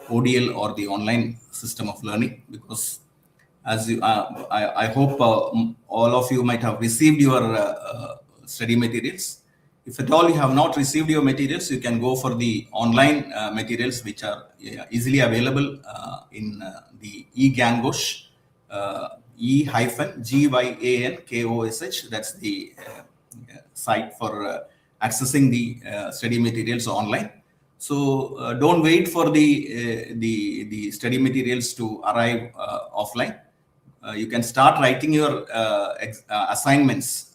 ODL or the online system of learning, because as I hope all of you might have received your study materials. If at all you have not received your materials, you can go for the online materials, which are easily available in the IGNOU, E-GYANKOSH. That's the site for accessing the study materials online. So don't wait for the study materials to arrive offline. You can start writing your assignments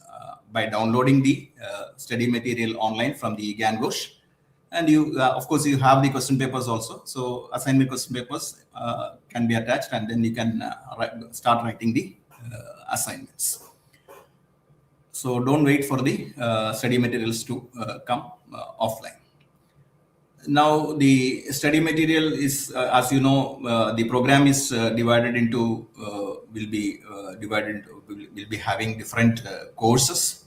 by downloading the study material online from the IGNOU. And you, of course, you have the question papers also. So assignment question papers can be attached, and then you can start writing the assignments. So don't wait for the study materials to come offline. Now the study material is, as you know, the program is divided into, will be having different courses.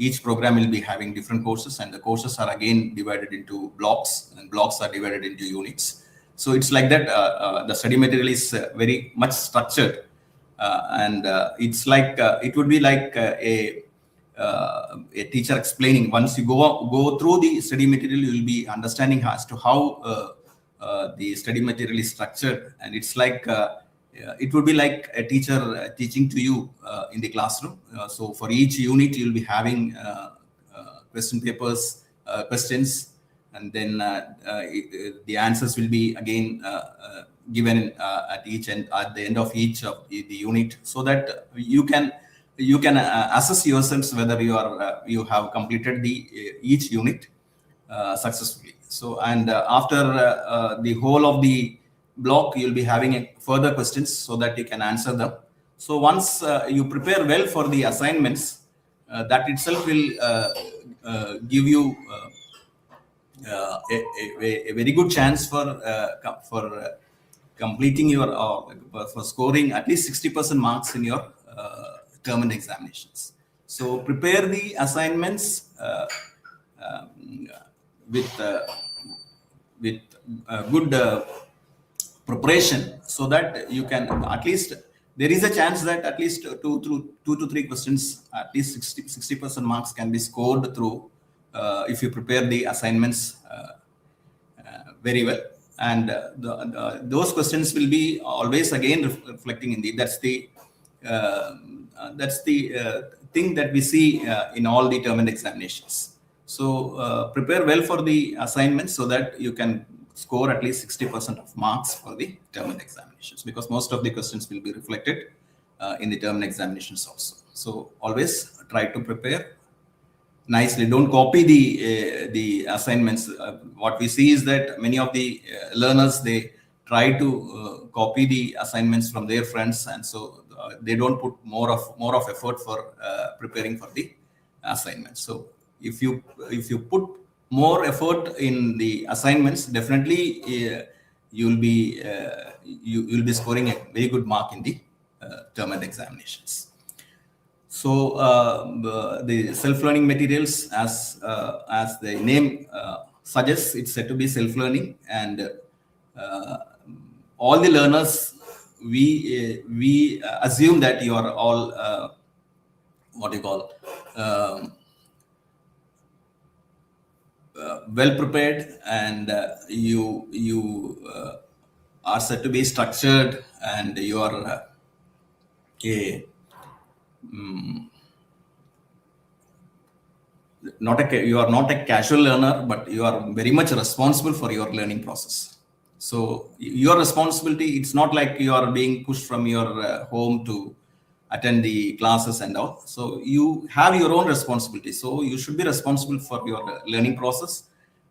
Each program will be having different courses, and the courses are again divided into blocks, and blocks are divided into units. So it's like that. The study material is very much structured, and it's like it would be like a teacher explaining. Once you go through the study material, you will be understanding as to how the study material is structured, and it's like it would be like a teacher teaching to you in the classroom. So for each unit, you'll be having question papers, questions, and then the answers will be again given at each and at the end of each of the unit, so that you can assess yourselves whether you have completed the each unit successfully. So, and after the whole of the block, you'll be having further questions so that you can answer them. So once you prepare well for the assignments, that itself will give you a very good chance for completing your for scoring at least 60% marks in your term and examinations. So prepare the assignments with good preparation, so that you can at least, there is a chance that at least two to three questions, at least 60% marks can be scored through if you prepare the assignments very well. And those questions will be always again reflecting in the, that's the thing that we see in all the term and examinations. So prepare well for the assignments so that you can score at least 60% of marks for the term and examinations, because most of the questions will be reflected in the term and examinations also. So always try to prepare nicely. Don't copy the assignments. What we see is that many of the learners, they try to copy the assignments from their friends, and so they don't put more of effort for preparing for the assignments. So if you put more effort in the assignments, definitely you'll be scoring a very good mark in the term and examinations. So the self-learning materials, as the name suggests, it's said to be self-learning, and all the learners, we assume that you are all what you call well prepared, and you are said to be structured, and you are you are not a casual learner, but you are very much responsible for your learning process. So your responsibility, it's not like you are being pushed from your home to attend the classes and all. So you have your own responsibility. So you should be responsible for your learning process.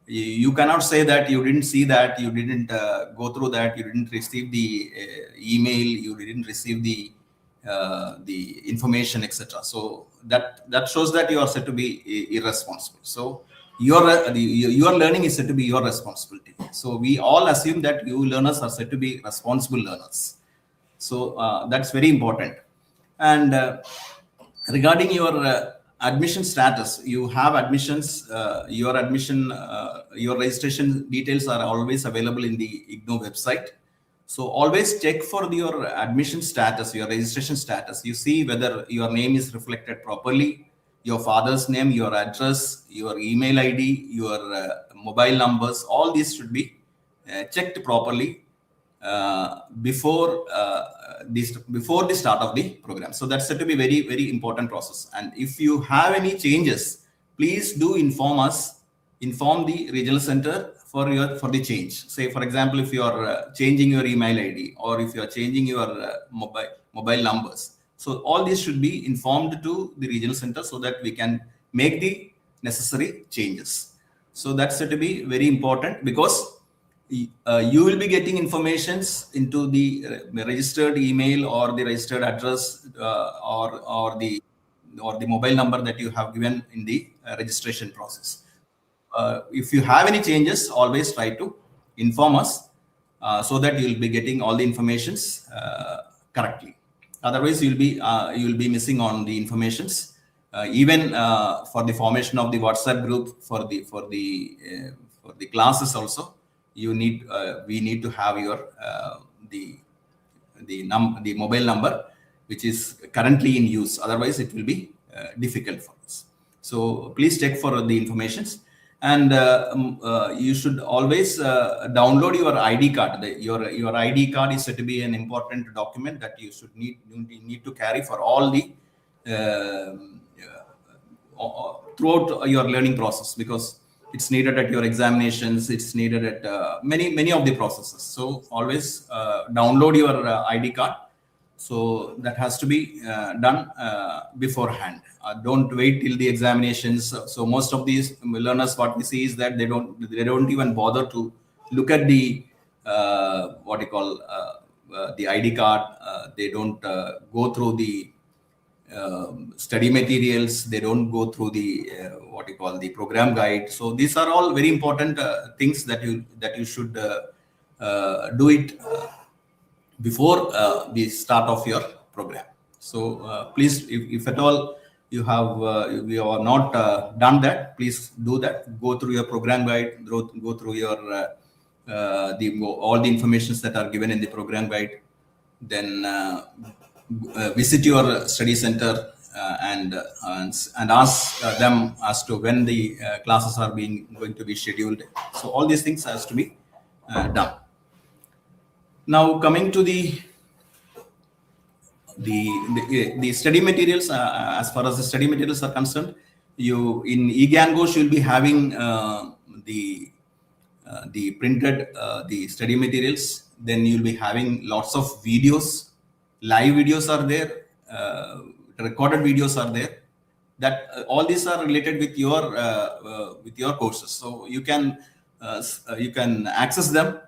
You cannot say that you didn't see that, you didn't go through that, you didn't receive the email, you didn't receive the information, etc. So that shows that you are said to be irresponsible. So your learning is said to be your responsibility. So we all assume that you learners are said to be responsible learners. So that's very important. And regarding your admission status, you have admissions, your registration details are always available in the IGNOU website. So always check for your admission status, your registration status. You see whether your name is reflected properly, your father's name, your address, your email ID, your mobile numbers, all these should be checked properly before the start of the program. So that's said to be very, very important process. And if you have any changes, please do inform us, inform the regional center for the change. Say, for example, if you are changing your email ID, or if you are changing your mobile numbers. So all these should be informed to the regional center so that we can make the necessary changes. So that's said to be very important, because you will be getting informations into the registered email or the registered address or the mobile number that you have given in the registration process. If you have any changes, always try to inform us so that you will be getting all the informations correctly. Otherwise, you will be missing on the informations. Even for the formation of the WhatsApp group for the classes also, we need to have your the mobile number which is currently in use. Otherwise, it will be difficult for us. So please check for the informations, and you should always download your ID card. Your ID card is said to be an important document that you should need to carry for all the throughout your learning process, because it's needed at your examinations, it's needed at many of the processes. So always download your ID card. So that has to be done beforehand. Don't wait till the examinations. So most of these learners, what we see is that they don't even bother to look at the what you call the ID card. They don't go through the study materials. They don't go through the what you call the program guide. So these are all very important things that you should do it before the start of your program. So please, if at all you have not done that, please do that. Go through your program guide. Go through your all the informations that are given in the program guide. Then visit your study center and ask them as to when the classes are going to be scheduled. So all these things has to be done. Now coming to the study materials, as far as the study materials are concerned, you in IGNOU you'll be having the printed the study materials. Then you'll be having lots of videos. Live videos are there, recorded videos are there. That all these are related with your courses, so you can access them.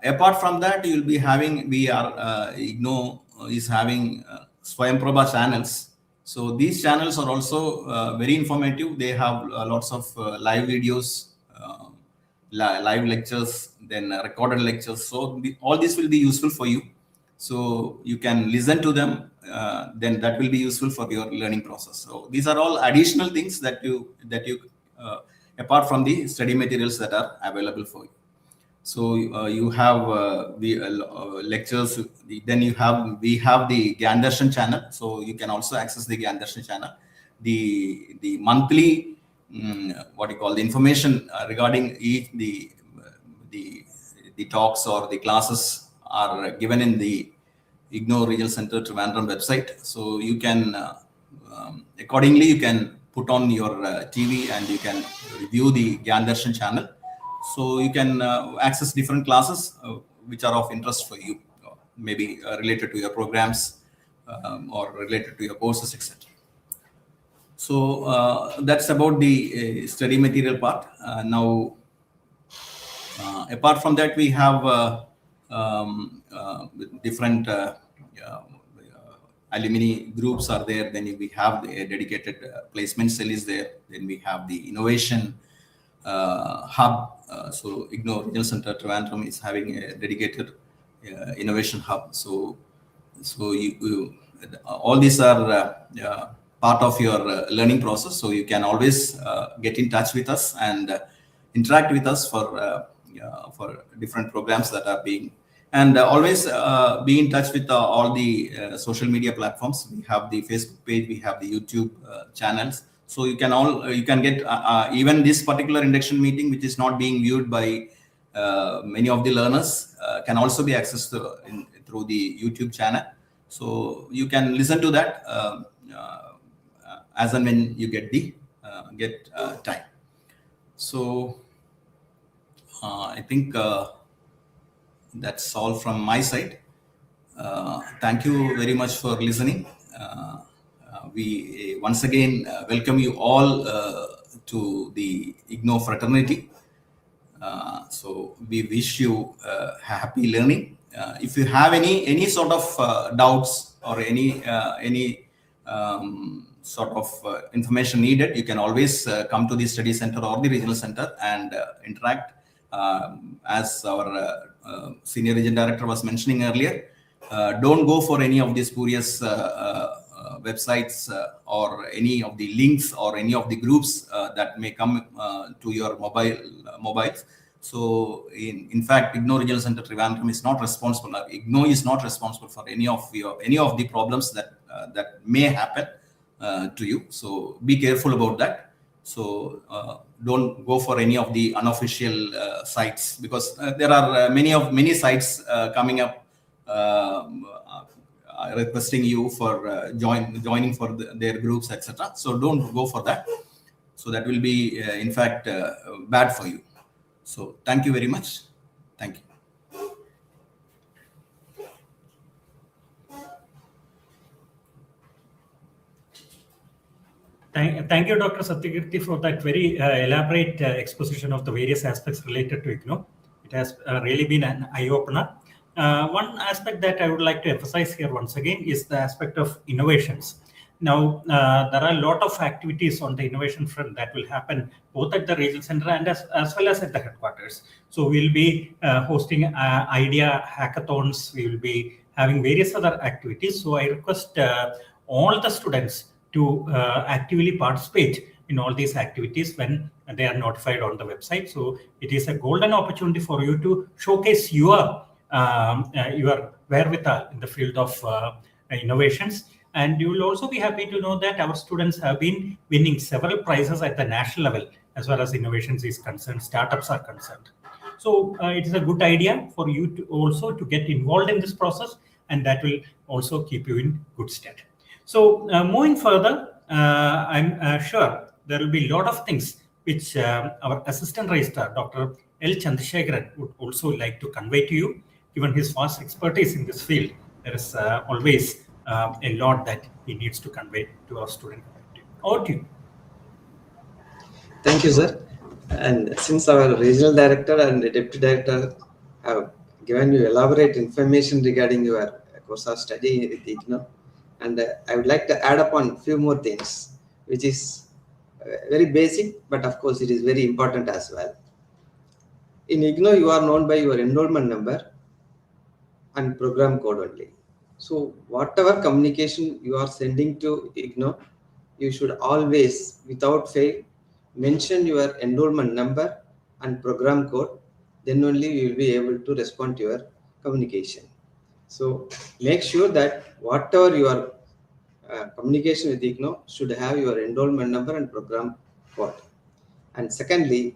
Apart from that, you'll be having IGNOU is having Swayamprabha channels. So these channels are also very informative. They have lots of live videos, live lectures, then recorded lectures. So all this will be useful for you. So you can listen to them, then that will be useful for your learning process. So these are all additional things that you apart from the study materials that are available for you. So you have the lectures. Then we have the IGNOU channel. So you can also access the IGNOU channel. The monthly what you call the information regarding each the talks or the classes are given in the IGNOU Regional Center Trivandrum website. So you can accordingly you can put on your TV and you can review the IGNOU channel. So you can access different classes which are of interest for you, maybe related to your programs or related to your courses, etc. So that's about the study material part. Now, apart from that, we have different alumni groups are there. Then we have the dedicated placement cell is there. Then we have the innovation hub. So IGNOU Regional Center Trivandrum is having a dedicated innovation hub. So all these are part of your learning process. So you can always get in touch with us and interact with us for different programs that are being, and always be in touch with all the social media platforms. We have the Facebook page, we have the YouTube channels. So you can get even this particular induction meeting, which is not being viewed by many of the learners, can also be accessed through the YouTube channel. So you can listen to that as and when you get time. So I think that's all from my side. Thank you very much for listening. We once again welcome you all to the IGNOU fraternity. So we wish you happy learning. If you have any sort of doubts or any sort of information needed, you can always come to the study center or the regional center and interact. As our senior region director was mentioning earlier, don't go for any of these spurious websites or any of the links or any of the groups that may come to your mobiles. So in fact, IGNOU Regional Center Trivandrum is not responsible. IGNOU is not responsible for any of the problems that may happen to you. So be careful about that. So don't go for any of the unofficial sites, because there are many sites coming up requesting you for joining for their groups, etc. So don't go for that. So that will be in fact bad for you. So thank you very much. Thank you. Thank you, Dr. Satyakirti, for that very elaborate exposition of the various aspects related to IGNOU. It has really been an eye-opener. One aspect that I would like to emphasize here once again is the aspect of innovations. Now, there are a lot of activities on the innovation front that will happen both at the regional center and as well as at the headquarters. So we'll be hosting idea hackathons. We will be having various other activities. So I request all the students to actively participate in all these activities when they are notified on the website. So it is a golden opportunity for you to showcase your wherewithal in the field of innovations. And you will also be happy to know that our students have been winning several prizes at the national level as far as innovations is concerned, startups are concerned. So it is a good idea for you to also to get involved in this process, and that will also keep you in good stead. So moving further, I'm sure there will be a lot of things which our assistant registrar, Dr. L. Chandrasekharan, would also like to convey to you. Given his vast expertise in this field, there is always a lot that he needs to convey to our student community. Over to you. Thank you, sir. And since our regional director and the deputy director have given you elaborate information regarding your course of study with IGNOU, and I would like to add upon a few more things, which is very basic, but of course it is very important as well. In IGNOU, you are known by your enrollment number and program code only. So whatever communication you are sending to IGNOU, you should always, without fail, mention your enrollment number and program code. Then only you will be able to respond to your communication. So make sure that whatever your communication with IGNOU should have your enrollment number and program code. And secondly,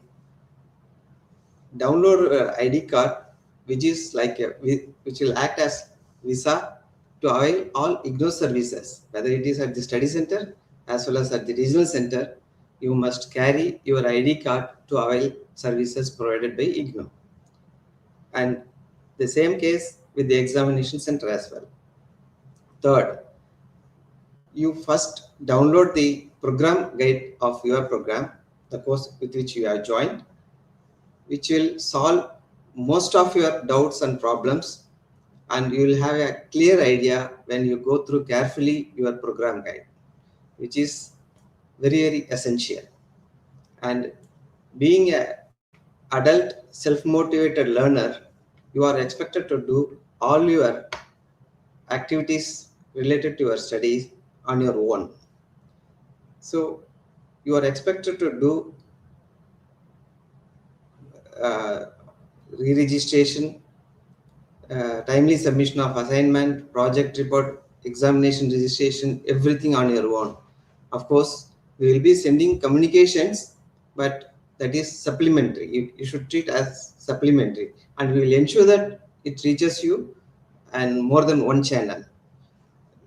download ID card, which is like which will act as visa to avail all IGNOU services, whether it is at the study center as well as at the regional center. You must carry your ID card to avail services provided by IGNOU. And the same case with the examination center as well. Third, you first download the program guide of your program, the course with which you have joined, which will solve most of your doubts and problems, and you will have a clear idea when you go through carefully your program guide, which is very, very essential. And being an adult self-motivated learner, you are expected to do all your activities related to your studies on your own. So you are expected to do re-registration, timely submission of assignment, project report, examination registration, everything on your own. Of course, we will be sending communications, but that is supplementary. You should treat as supplementary, and we will ensure that it reaches you and more than one channel.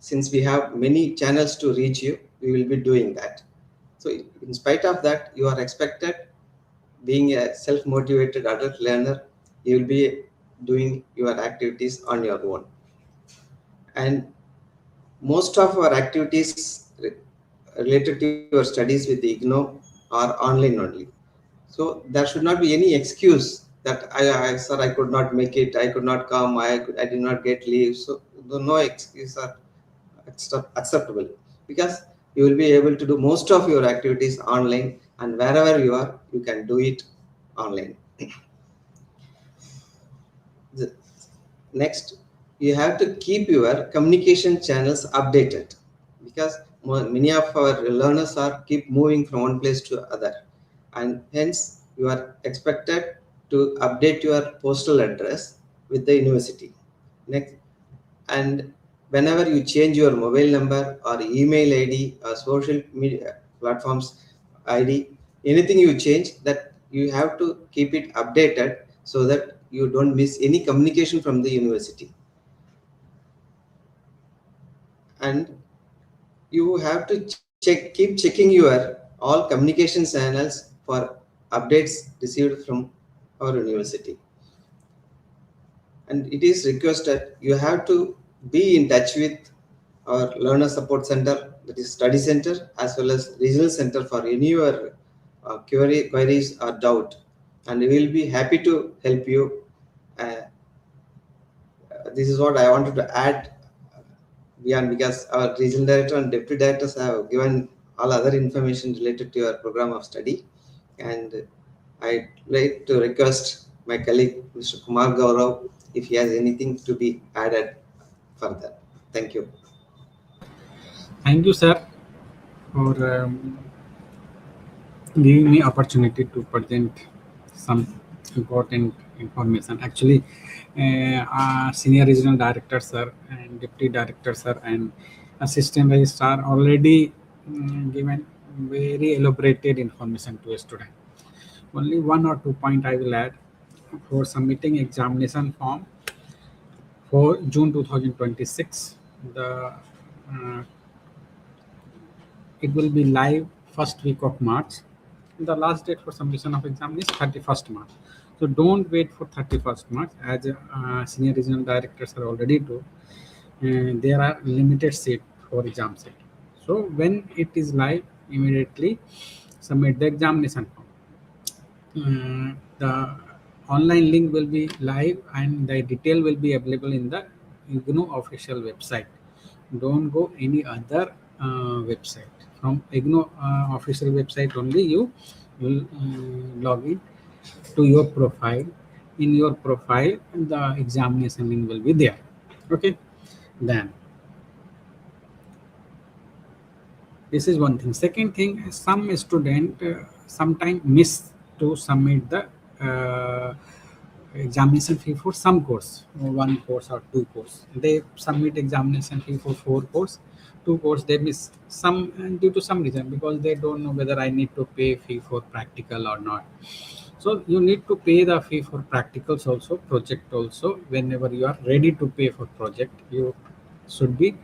Since we have many channels to reach you, we will be doing that. So in spite of that, you are expected, being a self-motivated adult learner, you will be doing your activities on your own. And most of our activities related to your studies with IGNOU are online only. So there should not be any excuse that sir, I could not make it, I could not come, I did not get leave. So no excuse are acceptable, because you will be able to do most of your activities online, and wherever you are, you can do it online. Next, you have to keep your communication channels updated, because many of our learners are keep moving from one place to other, and hence you are expected to update your postal address with the university. Next, and whenever you change your mobile number or email ID or social media platforms ID, anything you change, that you have to keep it updated so that you don't miss any communication from the university. And you have to keep checking your all communication channels for updates received from our university. And it is requested you have to be in touch with our learner support center, that is study center, as well as regional center for any your queries or doubt, and we will be happy to help you. This is what I wanted to add beyond, because our regional director and deputy directors have given all other information related to your program of study. And I'd like to request my colleague, Mr. Kumar Gaurav, if he has anything to be added further. Thank you. Thank you, sir, for giving me opportunity to present some important information. Actually, our senior regional director, sir, and deputy director, sir, and assistant registrar already given very elaborated information to a student. Only one or two point I will add. For submitting examination form for June 2026, it will be live first week of March. The last date for submission of exam is 31st March. So don't wait for 31st March, as senior regional directors are already told. There are limited seats for exam set. So when it is live, immediately submit the examination form. The online link will be live and the detail will be available in the IGNOU official website. Don't go any other website. From IGNOU official website only you will log in to your profile. In your profile, the examination link will be there. Okay, then this is one thing. Second thing, some student sometimes miss to submit the examination fee for some course, one course or two course. They submit examination fee for 4 course, 2 course they miss some due to some reason, because they don't know whether I need to pay fee for practical or not. So you need to pay the fee for practicals also, project also. Whenever you are ready to pay for project, you should be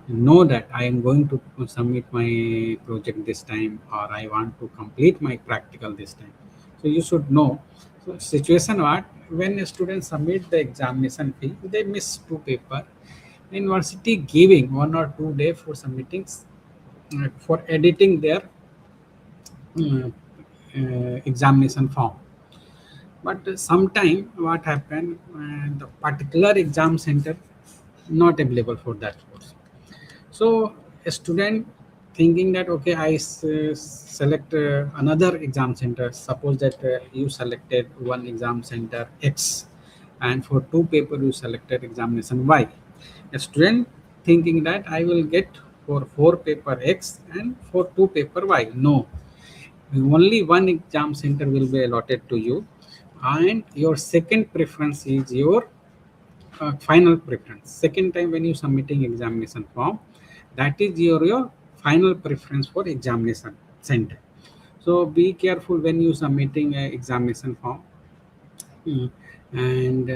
know that I am going to submit my project this time, or I want to complete my practical this time. So you should know. So situation what, when a student submit the examination fee, they miss 2 paper. University giving 1 or 2 days for submitting, for editing their examination form. But sometime what happened, the particular exam center not available for that course. So a student thinking that okay, I select another exam center. Suppose that you selected one exam center X, and for 2 paper you selected examination Y. A student thinking that I will get for 4 paper X and for 2 paper Y. No, only one exam center will be allotted to you, and your second preference is your final preference. Second time when you submitting examination form, that is your final preference for examination center. So be careful when you submitting examination form. And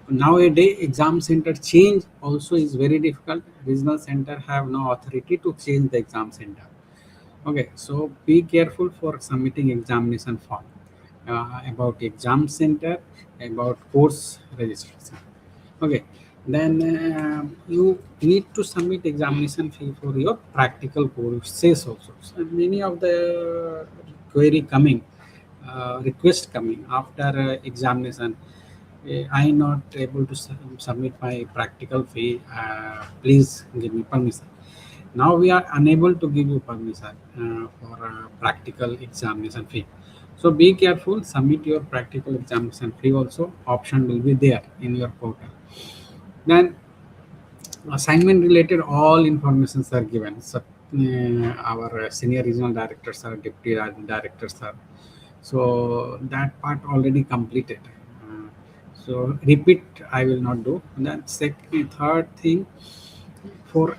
nowadays exam center change also is very difficult. Regional center have no authority to change the exam center. Okay, so be careful for submitting examination form. About exam center, about course registration. Okay, then you need to submit examination fee for your practical courses also. So many of the query coming, request coming after examination. I not able to submit my practical fee. Please give me permission. Now we are unable to give you permission for practical examination fee. So be careful, submit your practical examination fee also. Option will be there in your portal. Then assignment related all informations are given. So our senior regional directors are, deputy directors are. So that part already completed. So repeat I will not do. Then second, third thing for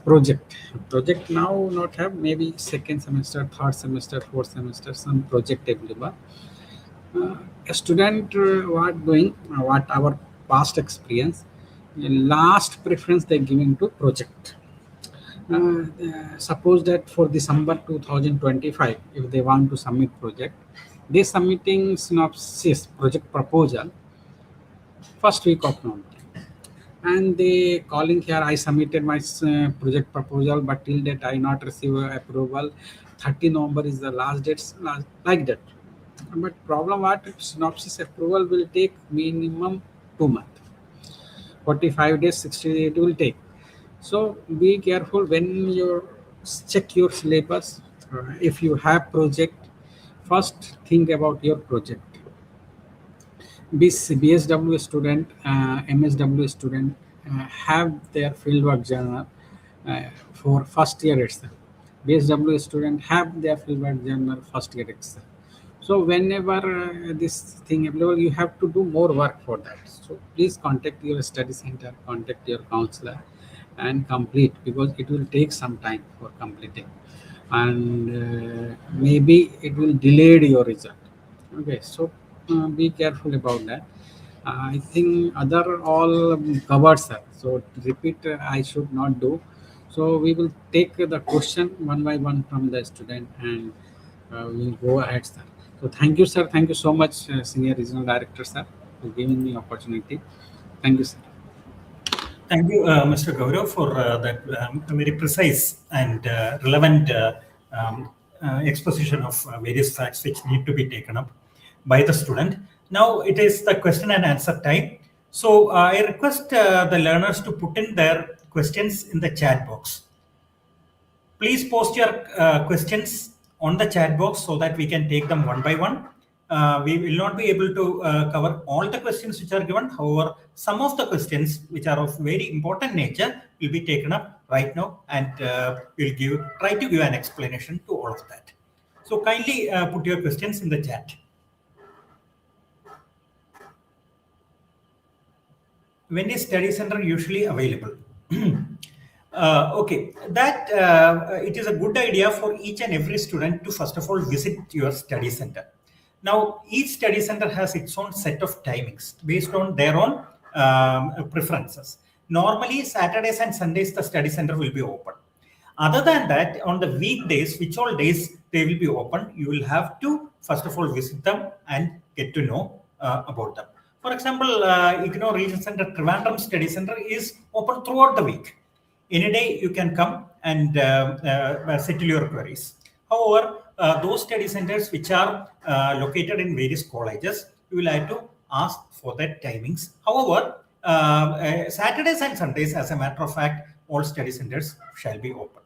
project now not have, maybe second semester, third semester, fourth semester some project available. A student what doing, what our past experience, last preference they giving to project. Suppose that for December 2025, if they want to submit project, they submitting synopsis project proposal first week of November, and they calling here I submitted my project proposal, but till date I not receive approval. 30 November is the last date, like that. But problem what, synopsis approval will take minimum 2 months, 45 days, 60 days it will take. So be careful when you check your syllabus. If you have project, first think about your project. BSW student, MSW student have their fieldwork journal for first year itself. BSW student have their fieldwork journal first year itself. So whenever this thing available, you have to do more work for that. So please contact your study center, contact your counselor, and complete, because it will take some time for completing, and maybe it will delay your result. Okay, so be careful about that. I think other all covered, sir. So repeat I should not do. So we will take the question one by one from the student, and we'll go ahead, sir. So thank you, sir. Thank you so much, Senior Regional Director, sir, for giving me opportunity. Thank you, sir. Thank you, Mr. Gaurav, for that very precise and relevant exposition of various facts which need to be taken up by the student. Now it is the question and answer time. So I request the learners to put in their questions in the chat box. Please post your questions on the chat box so that we can take them one by one. We will not be able to cover all the questions which are given. However, some of the questions which are of very important nature will be taken up right now, and we'll try to give an explanation to all of that. So kindly put your questions in the chat. When is study center usually available? Okay, that it is a good idea for each and every student to first of all visit your study center. Now, each study center has its own set of timings based on their own preferences. Normally, Saturdays and Sundays, the study center will be open. Other than that, on the weekdays, which all days they will be open, you will have to first of all visit them and get to know about them. For example, IGNOU Region Center Trivandrum Study Center is open throughout the week. Any day you can come and settle your queries. However, those study centers which are located in various colleges, you will have to ask for their timings. However, Saturdays and Sundays, as a matter of fact, all study centers shall be open.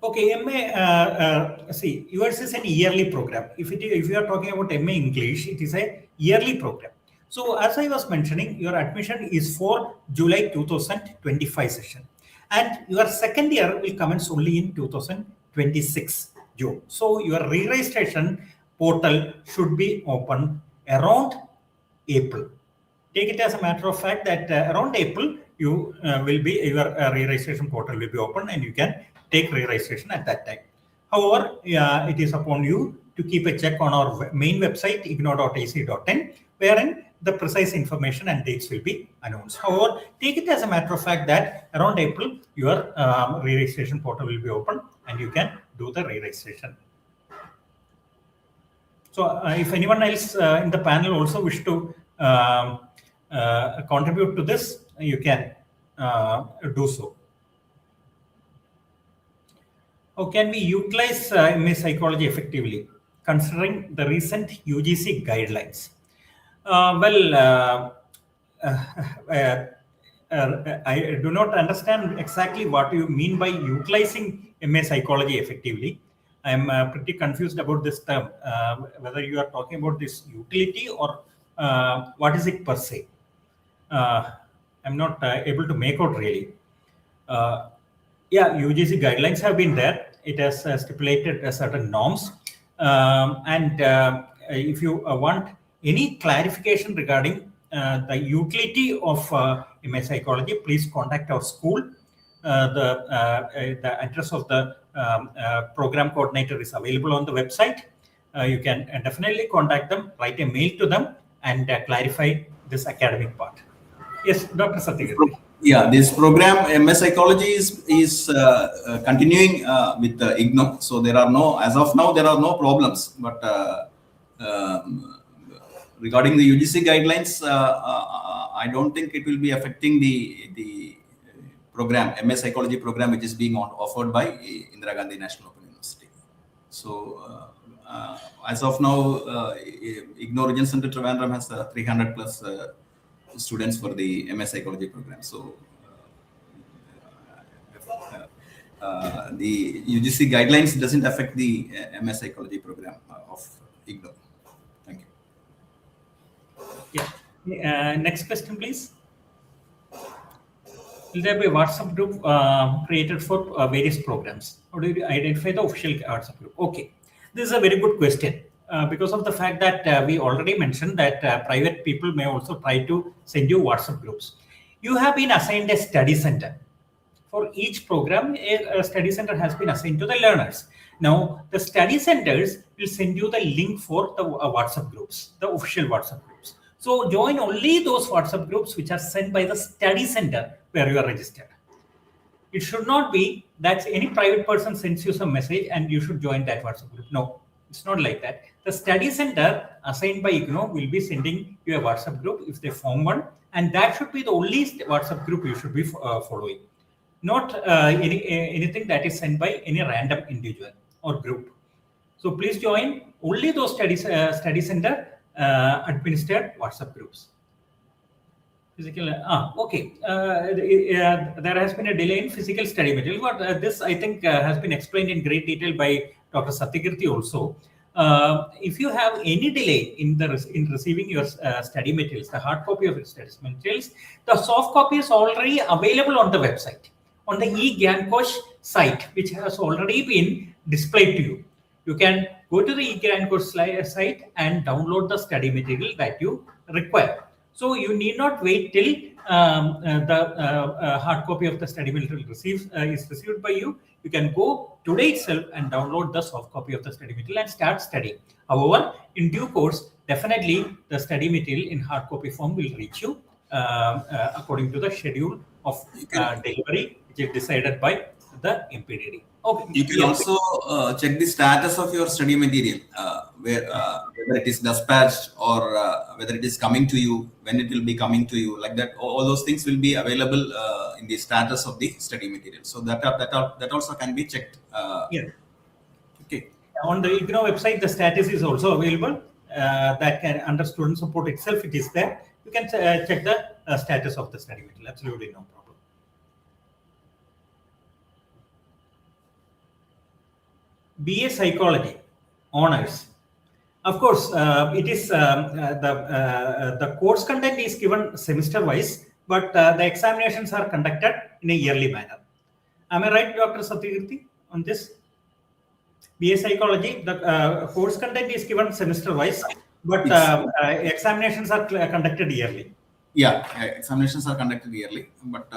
Okay, MA, see, yours is an yearly program. If you are talking about MA English, it is a yearly program. So as I was mentioning, your admission is for July 2025 session. And your second year will commence only in 2026 June. So your re-registration portal should be open around April. Take it as a matter of fact that around April, you will be, your re-registration portal will be open and you can take re-registration at that time. However, it is upon you to keep a check on our main website, ignou.ac.in, wherein the precise information and dates will be announced. However, take it as a matter of fact that around April, your re-registration portal will be open and you can do the re-registration. So if anyone else in the panel also wish to contribute to this, you can do so. How can we utilize MA Psychology effectively, considering the recent UGC guidelines? I do not understand exactly what you mean by utilizing MA Psychology effectively. I am pretty confused about this term, whether you are talking about this utility or what is it per se. I'm not able to make out really. Yeah, UGC guidelines have been there. it has stipulated certain norms. And if you want any clarification regarding the utility of MA Psychology, please contact our school. The address of the program coordinator is available on the website. You can definitely contact them, write a mail to them, and clarify this academic part. Yes, Dr. Satyakirti. Yeah, this program MS Psychology is continuing with IGNOU. So there are no, as of now, there are no problems. But regarding the UGC guidelines, I don't think it will be affecting the program, MS Psychology program, which is being offered by Indira Gandhi National Open University. So as of now, IGNOU Region Center Trivandrum has 300 plus students for the MS Psychology program. So the UGC guidelines doesn't affect the MS Psychology program of IGNOU. Thank you. Yeah. Next question, please. Will there be a WhatsApp group created for various programs? How do you identify the official WhatsApp group? Okay, this is a very good question. Because of the fact that we already mentioned that private people may also try to send you WhatsApp groups. You have been assigned a study center. For each program, a study center has been assigned to the learners. Now, the study centers will send you the link for the WhatsApp groups, the official WhatsApp groups. So, join only those WhatsApp groups which are sent by the study center where you are registered. It should not be that any private person sends you some message and you should join that WhatsApp group. No, it's not like that. The study center assigned by IGNOU will be sending you a WhatsApp group if they form one, and that should be the only WhatsApp group you should be following. Not anything that is sent by any random individual or group. So please join only those study center administered WhatsApp groups. Physical, okay. There has been a delay in physical study material, but this I think has been explained in great detail by Dr. Satyakirti also. If you have any delay in receiving your study materials, the hard copy of your study materials, the soft copy is already available on the website, on the IGNOU site, which has already been displayed to you. You can go to the IGNOU site and download the study material that you require. So you need not wait till the hard copy of the study material is received by you. You can go today itself and download the soft copy of the study material and start studying. However, in due course, definitely the study material in hard copy form will reach you according to the schedule of delivery, which is decided by the MPDD. Okay. You can also check the status of your study material, whether it is dispatched or whether it is coming to you, when it will be coming to you, like that. All those things will be available in the status of the study material. So that also can be checked. Yeah. Okay. On the IGNOU website, the status is also available. That can, under student support itself, it is there. You can check the status of the study material. Absolutely no problem. BA Psychology honors. Of course, it is the course content is given semester wise, but the examinations are conducted in a yearly manner. Am I right, Dr. Satyakirti, on this? BA Psychology, the course content is given semester wise, but examinations are conducted yearly. Yeah, examinations are conducted yearly, but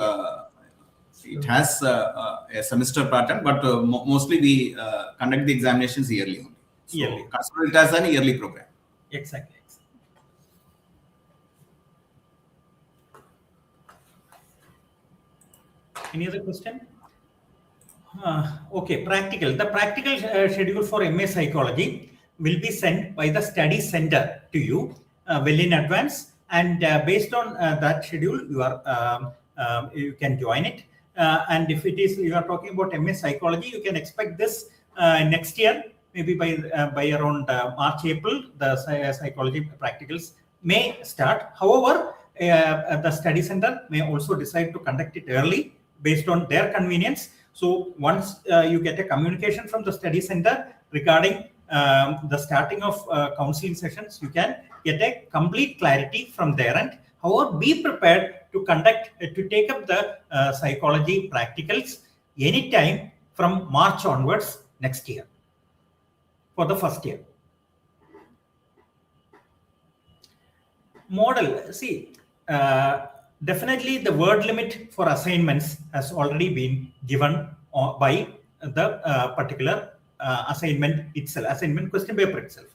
it has a semester pattern, but mostly we conduct the examinations yearly only. So Yearly. consider it as an yearly program. Exactly. Any other question? Okay, practical. The practical schedule for MA Psychology will be sent by the study center to you well in advance, and based on that schedule, you can join it. And if it is you are talking about MA Psychology, you can expect this next year, maybe by around March, April. The psychology practicals may start. However, the study center may also decide to conduct it early based on their convenience. So once you get a communication from the study center regarding the starting of counseling sessions, you can get a complete clarity from their end. However, be prepared to take up the psychology practicals anytime from March onwards, next year for the first year. Model, see, definitely the word limit for assignments has already been given by the particular assignment itself, assignment question paper itself.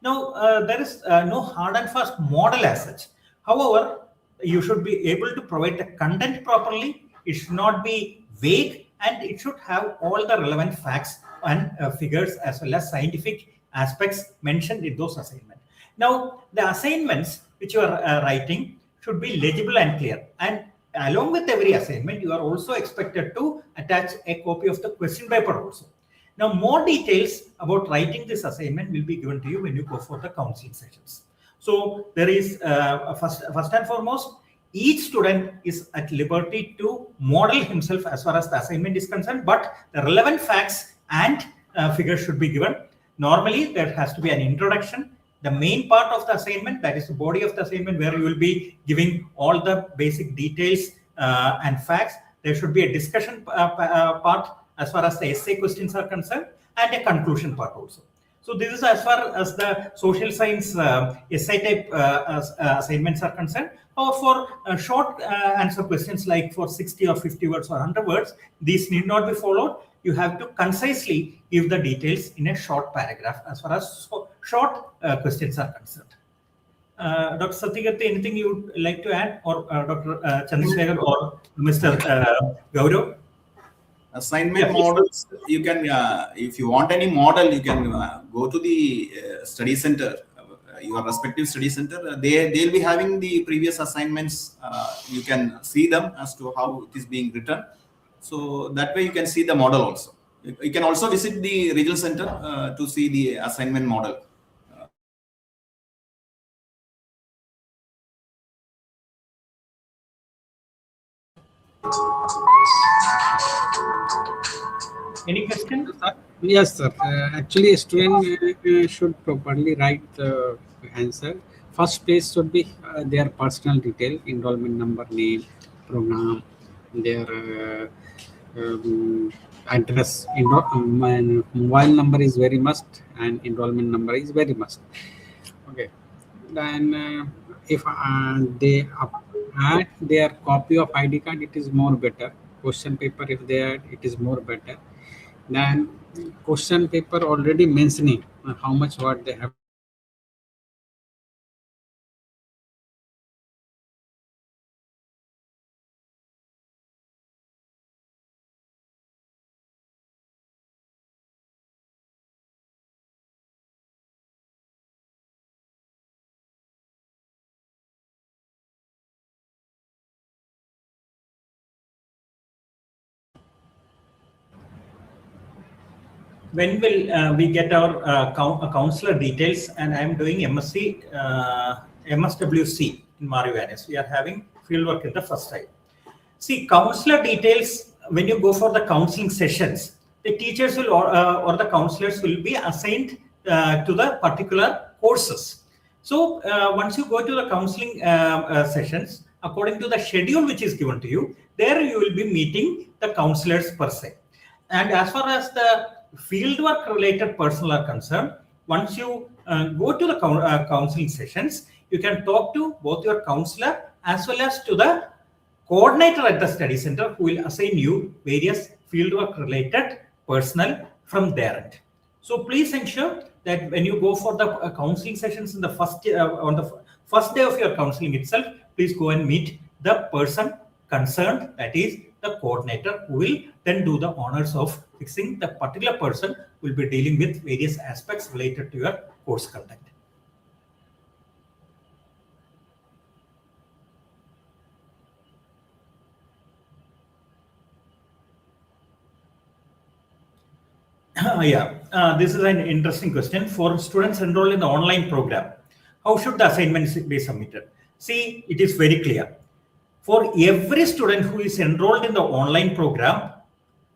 Now, there is no hard and fast model as such. However, you should be able to provide the content properly. It should not be vague, and it should have all the relevant facts and figures as well as scientific aspects mentioned in those assignments. Now, the assignments which you are writing should be legible and clear. And along with every assignment, you are also expected to attach a copy of the question paper also. Now, more details about writing this assignment will be given to you when you go for the counseling sessions. So there is first and foremost, each student is at liberty to model himself as far as the assignment is concerned, but the relevant facts and figures should be given. Normally, there has to be an introduction, the main part of the assignment, that is the body of the assignment, where you will be giving all the basic details and facts. There should be a discussion part as far as the essay questions are concerned, and a conclusion part also. So this is as far as the social science essay type assignments are concerned. Or for short answer questions like for 60 or 50 words or 100 words, these need not be followed. You have to concisely give the details in a short paragraph as far as short questions are concerned. Dr. Satyakirti, anything you would like to add, or Dr. Chandrasekhar or Mr. Gaurav? Assignment models, you can, if you want any model, you can go to the study center, your respective study center. They'll be having the previous assignments. You can see them as to how it is being written. So that way you can see the model also. You can also visit the regional center to see the assignment model. Any questions? Yes, sir. Actually, a student should properly write the answer. First page should be their personal detail, enrollment number, name, program, their address, mobile number is very must, and enrollment number is very must. Okay. Then if they add their copy of ID card, it is more better. Question paper, if they add, it is more better. Then question paper already mentioning how much what they have. When will we get our counselor details? And I'm doing MSc, MSWC in Marivanes. We are having fieldwork in the first time. See, counselor details, when you go for the counseling sessions, the teachers will or the counselors will be assigned to the particular courses. So once you go to the counseling sessions, according to the schedule which is given to you, there you will be meeting the counselors per se. And as far as the fieldwork related personnel are concerned, once you go to the counseling sessions, you can talk to both your counselor as well as to the coordinator at the study center, who will assign you various fieldwork related personnel from their end. So please ensure that when you go for the counseling sessions in the on the first day of your counseling itself, please go and meet the person concerned, that is the coordinator, who will then do the honors of fixing the particular person who will be dealing with various aspects related to your course content. This is an interesting question. For students enrolled in the online program, how should the assignments be submitted? See, it is very clear. For every student who is enrolled in the online program,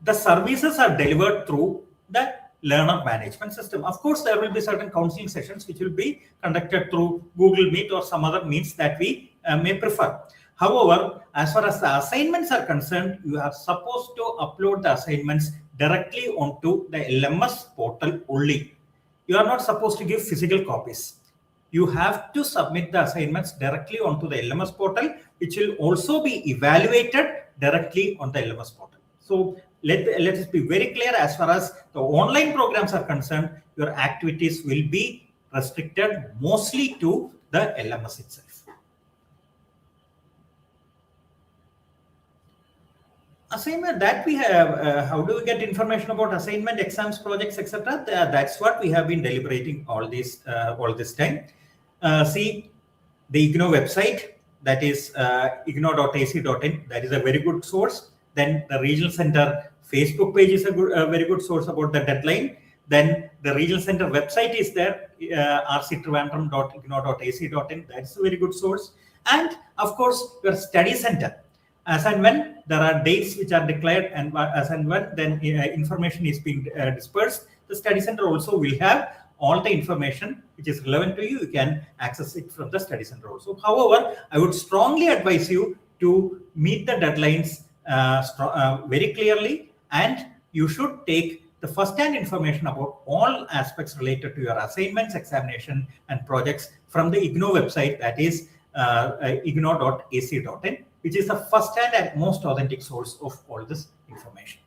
the services are delivered through the learner management system. Of course, there will be certain counseling sessions which will be conducted through Google Meet or some other means that we may prefer. However, as far as the assignments are concerned, you are supposed to upload the assignments directly onto the LMS portal only. You are not supposed to give physical copies. You have to submit the assignments directly onto the LMS portal, which will also be evaluated directly on the LMS portal. So let us be very clear, as far as the online programs are concerned, your activities will be restricted mostly to the LMS itself. Assignment that we have, how do we get information about assignment, exams, projects, etc.? That's what we have been deliberating all this time. See the IGNOU website, that is ignou.ac.in. That is a very good source. Then the regional center Facebook page is a very good source about the deadline. Then the regional center website is there, rctrivandrum.ignou.ac.in. That's a very good source. And of course, your study center. As and when there are dates which are declared, and as and when then information is being dispersed, the study center also will have all the information which is relevant to you. You can access it from the study center also. However, I would strongly advise you to meet the deadlines very clearly, and you should take the first-hand information about all aspects related to your assignments, examination, and projects from the IGNOU website, that is ignou.ac.in, which is the first-hand and most authentic source of all this information.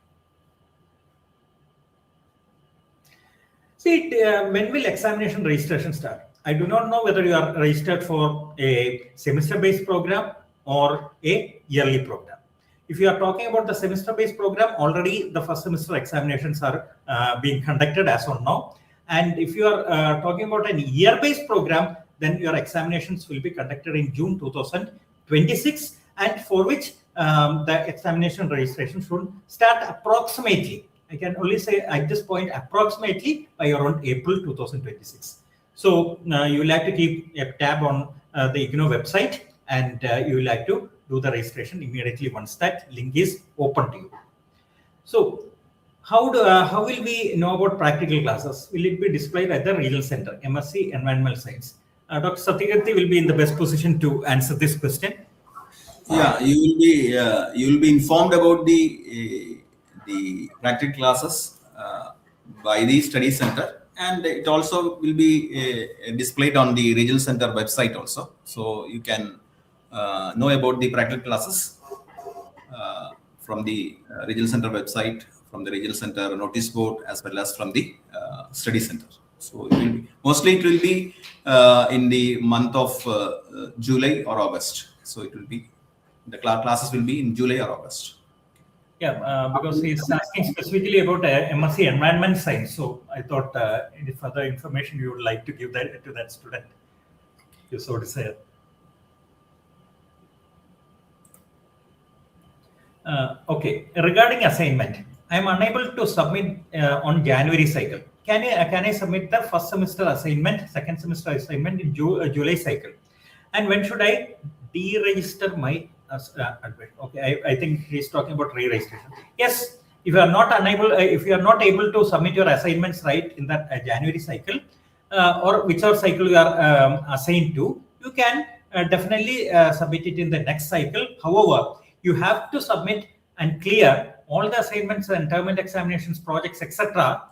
See, when will examination registration start? I do not know whether you are registered for a semester-based program or a yearly program. If you are talking about the semester-based program, already the first semester examinations are being conducted as of now. And if you are talking about a year-based program, then your examinations will be conducted in June 2026, and for which the examination registration should start approximately, I can only say at this point, approximately by around April 2026. So you will have to keep a tab on the IGNOU website, and you will have to do the registration immediately once that link is open to you. So how will we know about practical classes? Will it be displayed at the regional center, MSc Environmental Science? Dr. Satyakirti will be in the best position to answer this question. Yeah, you will be informed about the practical classes by the study center, and it also will be displayed on the regional center website also. So you can know about the practical classes from the regional center website, from the regional center notice board, as well as from the study center. So mostly it will be in the month of July or August. So it will be, the classes will be in July or August. Yeah, because he's asking specifically about MSc Environment Science. So I thought any further information you would like to give that to that student, you so to say. Okay, regarding assignment, I am unable to submit on January cycle. Can I submit the first semester assignment, second semester assignment in July cycle? And when should I deregister my admit? Okay, I think he's talking about re-registration. Yes, if you are not able to submit your assignments right in that January cycle, or whichever cycle you are assigned to, you can definitely submit it in the next cycle. However, you have to submit and clear all the assignments and term examinations, projects, etc.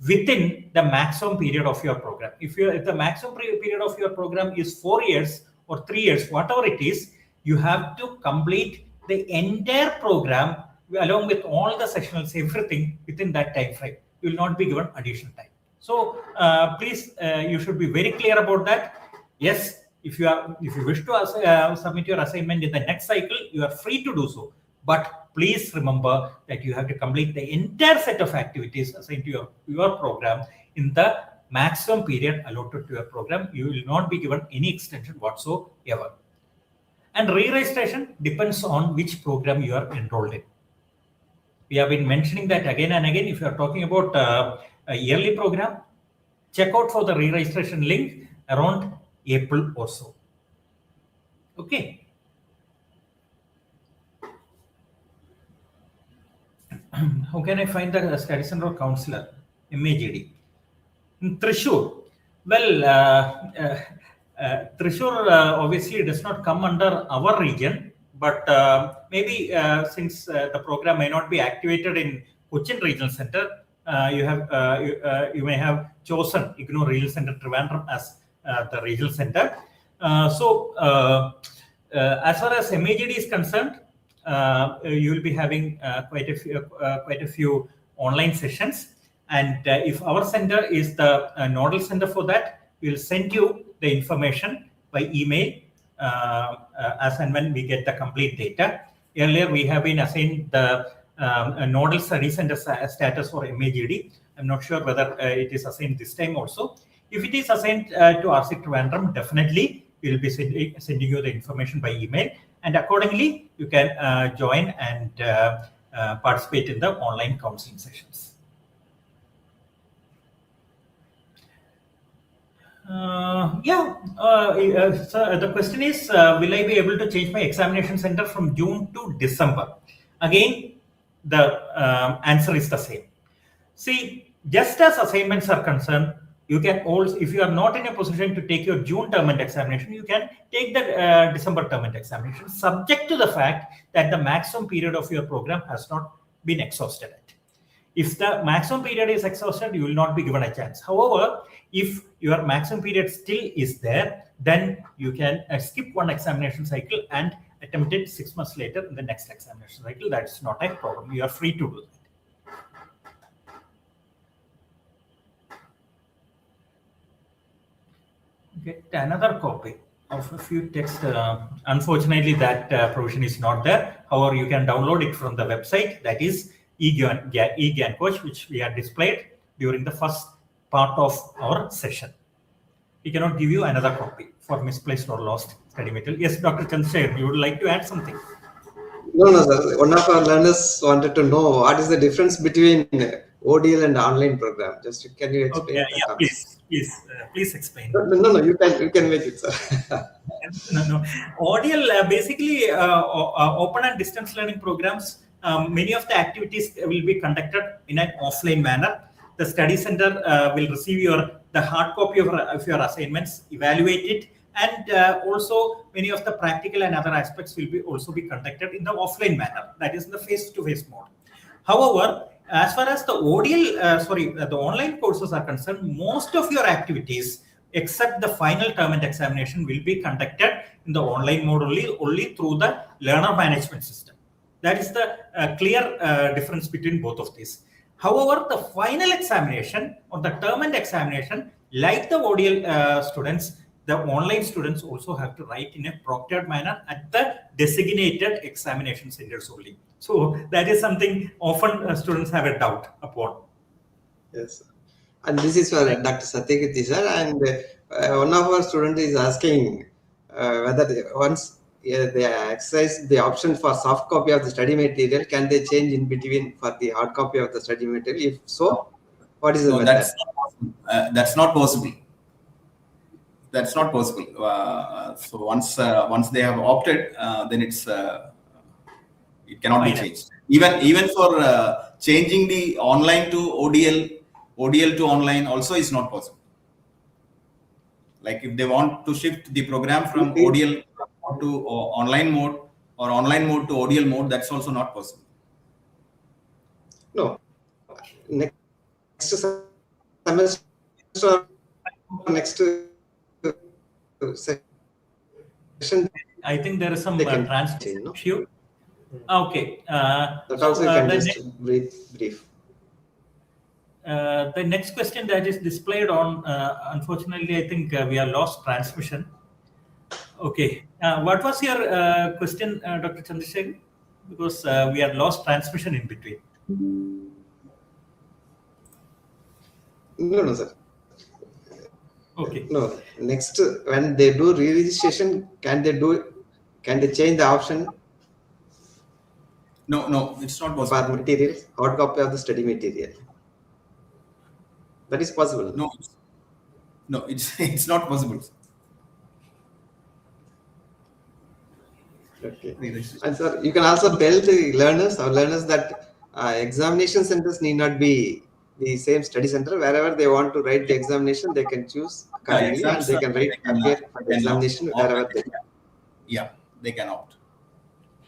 within the maximum period of your program. If the maximum period of your program is 4 years or 3 years, whatever it is, you have to complete the entire program along with all the sectionals, everything within that time frame. You will not be given additional time. So please, you should be very clear about that. Yes, if you wish to submit your assignment in the next cycle, you are free to do so. But please remember that you have to complete the entire set of activities assigned to your program in the maximum period allotted to your program. You will not be given any extension whatsoever. And re-registration depends on which program you are enrolled in. We have been mentioning that again and again. If you are talking about a yearly program, check out for the re-registration link around April or so. Okay. How can I find the study center counselor, MAGD? In Thrissur. Well, Thrissur obviously does not come under our region, but maybe since the program may not be activated in Cochin Regional Center, you may have chosen IGNOU Regional Center Trivandrum as the regional center. As far as MAGD is concerned, you will be having quite a few online sessions, and if our center is the nodal center for that, we will send you the information by email as and when we get the complete data. Earlier, we have been assigned the nodal study center status for MAGD. I'm not sure whether it is assigned this time also. If it is assigned to RC Trivandrum, definitely we will be sending you the information by email, and accordingly you can join and participate in the online counseling sessions. So the question is, will I be able to change my examination center from June to December? Again, the answer is the same. See, just as assignments are concerned, you can also, if you are not in a position to take your June term and examination, you can take the December term and examination, subject to the fact that the maximum period of your program has not been exhausted yet. If the maximum period is exhausted, you will not be given a chance. However, if your maximum period still is there, then you can skip one examination cycle and attempt it 6 months later in the next examination cycle. That's not a problem. You are free to do that. Get another copy of a few texts. Unfortunately, that provision is not there. However, you can download it from the website, that is IGNOU Coach, which we had displayed during the first part of our session. We cannot give you another copy for misplaced or lost study material. Yes, Dr. Chandrasekhar, you would like to add something? No, sir. One of our learners wanted to know what is the difference between ODL and online program. Just can you explain? Okay, yeah, please explain. No, you can make it, sir. No. ODL basically open and distance learning programs. Many of the activities will be conducted in an offline manner. The study center will receive the hard copy of your assignments, evaluate it, and also many of the practical and other aspects will also be conducted in the offline manner, that is in the face-to-face mode. However, as far as the ODL, the online courses are concerned, most of your activities except the final term and examination will be conducted in the online mode only through the learner management system. That is the clear difference between both of these. However, the final examination or the term and examination, like the ODL students, the online students also have to write in a proctored manner at the designated examination centers only. So that is something often students have a doubt upon. Yes, and this is for Dr. Satyakirti sir, and one of our students is asking whether once they exercise the option for soft copy of the study material, can they change in between for the hard copy of the study material? If so, what is the method? That's not possible. That's not possible. So once they have opted, then it cannot be changed. Even for changing the online to ODL to online also is not possible. Like if they want to shift the program from ODL to online mode or online mode to ODL mode, that's also not possible. No. Next semester, next session. I think there is some translation issue. Okay. That also you can just brief. The next question that is displayed on, unfortunately, I think we have lost transmission. Okay. What was your question, Dr. Chandrasekhar? Because we have lost transmission in between. No, sir. Okay. No. Next, when they do re-registration, can they change the option? No, it's not possible. For materials, hard copy of the study material. That is possible. No, it's not possible. Okay. And sir, you can also tell the learners that examination centers need not be the same study center. Wherever they want to write the examination, they can choose accordingly, and they can appear for the examination wherever they can. Yeah, they can opt.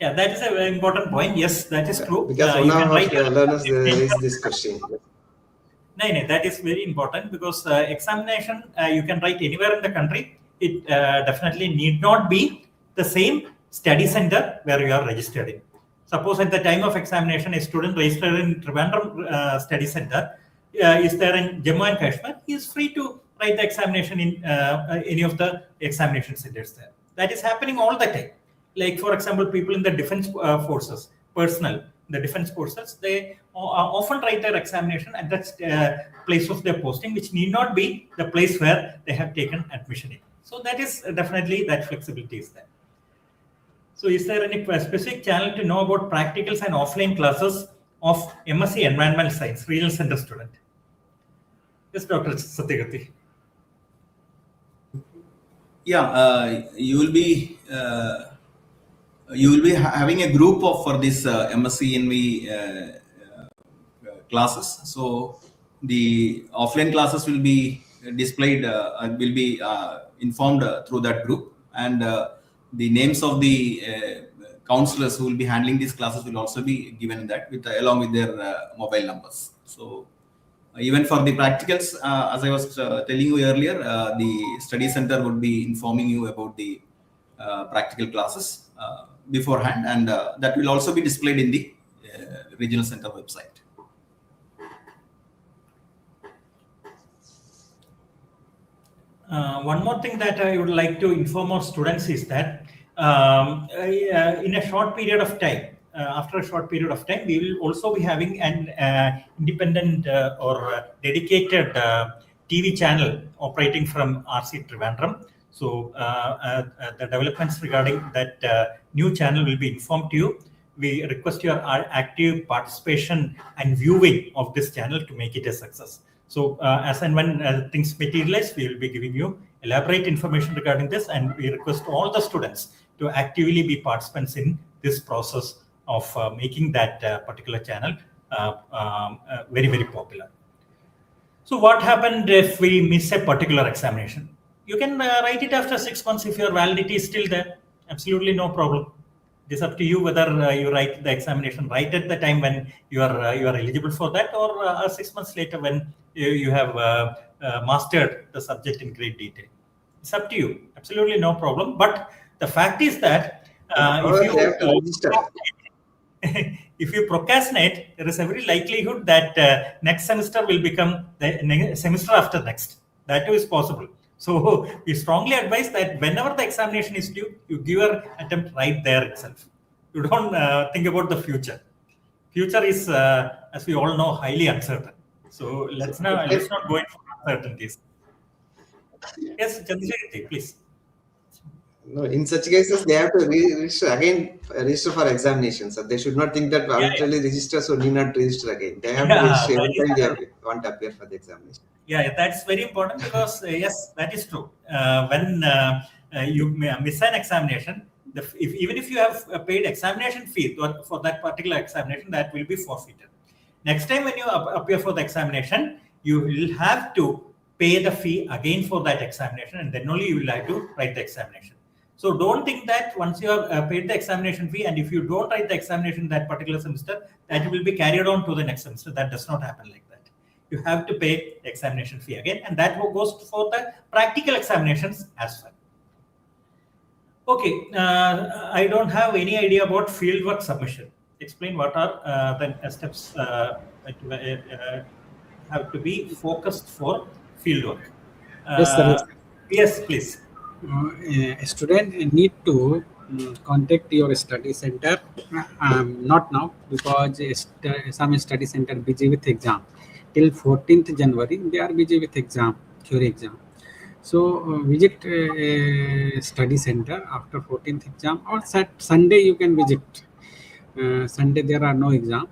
Yeah, that is a very important point. Yes, that is true. Because You one can of write our your learners examiner. raised this question. No, that is very important because examination you can write anywhere in the country. It definitely need not be the same study center where you are registered in. Suppose at the time of examination, a student registered in Trivandrum Study Center is there in Jammu and Kashmir. He is free to write the examination in any of the examination centers there. That is happening all the time. Like for example, people in the defense forces, personnel, the defense forces, they often write their examination at that place of their posting, which need not be the place where they have taken admission in. So that is definitely that flexibility is there. So is there any specific channel to know about practicals and offline classes of MSc Environmental Science, Regional Center student? Yes, Dr. Satyagati. Yeah, you will be having a group of for this MSc NV classes. So the offline classes will be displayed, will be informed through that group, and the names of the counselors who will be handling these classes will also be given in that, with along with their mobile numbers. So even for the practicals, as I was telling you earlier, the study center would be informing you about the practical classes beforehand, and that will also be displayed in the regional center website. One more thing that I would like to inform our students is that in a short period of time, after a short period of time, we will also be having an independent or dedicated TV channel operating from RC Trivandrum. So the developments regarding that new channel will be informed to you. We request your active participation and viewing of this channel to make it a success. So as and when things materialize, we will be giving you elaborate information regarding this, and we request all the students to actively be participants in this process of making that particular channel very, very popular. So what happened if we miss a particular examination? You can write it after 6 months if your validity is still there. Absolutely no problem. It is up to you whether you write the examination right at the time when you are eligible for that, or 6 months later when you have mastered the subject in great detail. It's up to you. Absolutely no problem. But the fact is that However, they have to register. if you procrastinate, there is every likelihood that next semester will become the semester after next. That too is possible. So we strongly advise that whenever the examination is due, you give your attempt right there itself. You don't think about the future. Future is, as we all know, highly uncertain. So let's not go into uncertainties. Yes, Chandrasekhar, please. No, in such cases, they have to register for examinations. So they should not think that voluntarily register, so need not register again. They have to register every time they want to appear for the examination. Yeah, that's very important because yes, that is true. When you miss an examination, even if you have paid examination fee for that particular examination, that will be forfeited. Next time when you appear for the examination, you will have to pay the fee again for that examination, and then only you will have to write the examination. So don't think that once you have paid the examination fee, and if you don't write the examination that particular semester, that will be carried on to the next semester. That does not happen like that. You have to pay the examination fee again, and that goes for the practical examinations as well. Okay, I don't have any idea about fieldwork submission. Explain what are the steps that have to be focused for fieldwork. Yes, sir. Yes, please. A student need to contact your study center, not now, because some study center busy with exam. Till 14th January, they are busy with exam, theory exam. So visit a study center after 14th exam, or Sunday you can visit. Sunday there are no exam,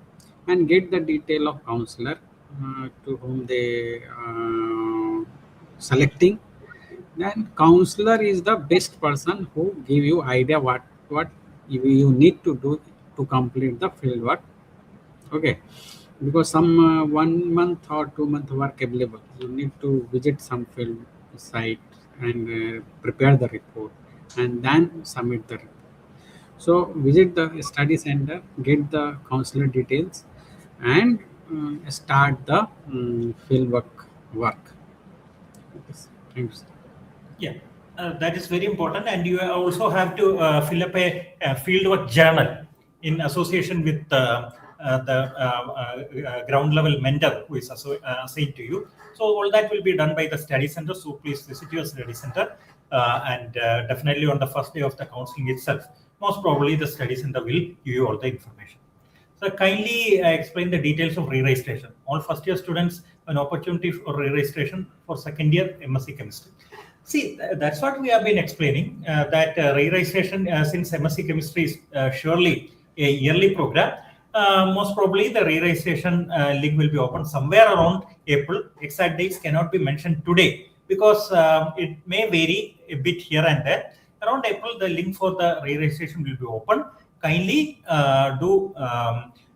and get the detail of counselor to whom they selecting. Then counselor is the best person who give you idea what you need to do to complete the field work. Okay, because some 1 month or 2 month work available, you need to visit some field site and prepare the report and then submit the report. So visit the study center, get the counselor details, and start the field work. Yes. Thanks. Yeah, that is very important, and you also have to fill up a fieldwork journal in association with the ground level mentor who is assigned to you. So all that will be done by the study center. So please visit your study center, and definitely on the first day of the counseling itself, most probably the study center will give you all the information. So kindly explain the details of re-registration. All first year students an opportunity for re-registration for second year MSc Chemistry. See, that's what we have been explaining, that re-registration since MSc Chemistry is surely a yearly program. Most probably the re-registration link will be open somewhere around April. Exact dates cannot be mentioned today because it may vary a bit here and there. Around April, the link for the re-registration will be open. Kindly do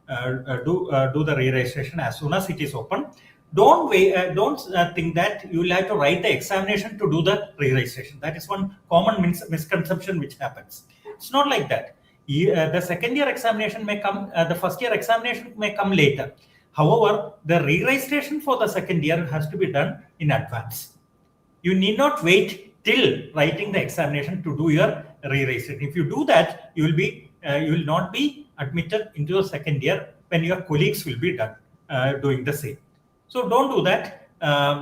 the re-registration as soon as it is open. Don't wait. Don't think that you will have to write the examination to do the re-registration. That is one common misconception which happens. It's not like that. The second year examination may come. The first year examination may come later. However, the re-registration for the second year has to be done in advance. You need not wait till writing the examination to do your re-registration. If you do that, you will not be admitted into the second year when your colleagues will be done doing the same. So don't do that.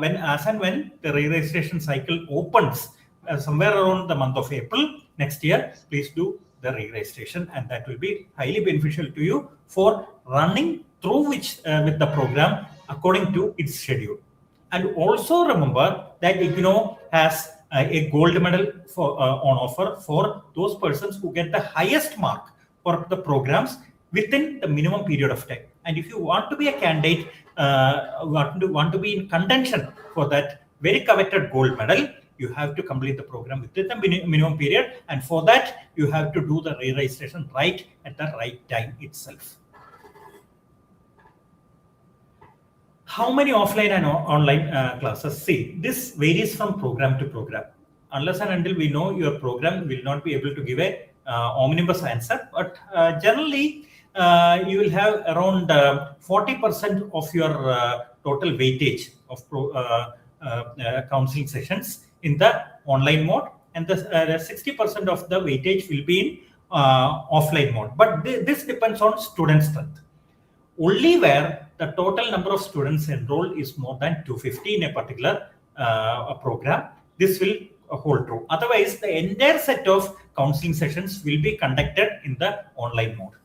When the re-registration cycle opens somewhere around the month of April next year, please do the re-registration, and that will be highly beneficial to you for running through with the program according to its schedule. And also remember that IGNOU has a gold medal on offer for those persons who get the highest mark for the programs within the minimum period of time. And if you want to be a candidate, want to be in contention for that very coveted gold medal, you have to complete the program within the minimum period. And for that, you have to do the re-registration right at the right time itself. How many offline and online classes? See, this varies from program to program. Unless and until we know your program, will not be able to give a omnibus answer. But generally, you will have around 40% of your total weightage of counseling sessions in the online mode, and the 60% of the weightage will be in offline mode. But this depends on student strength. Only where the total number of students enrolled is more than 250 in a particular program, this will hold true. Otherwise, the entire set of counseling sessions will be conducted in the online mode.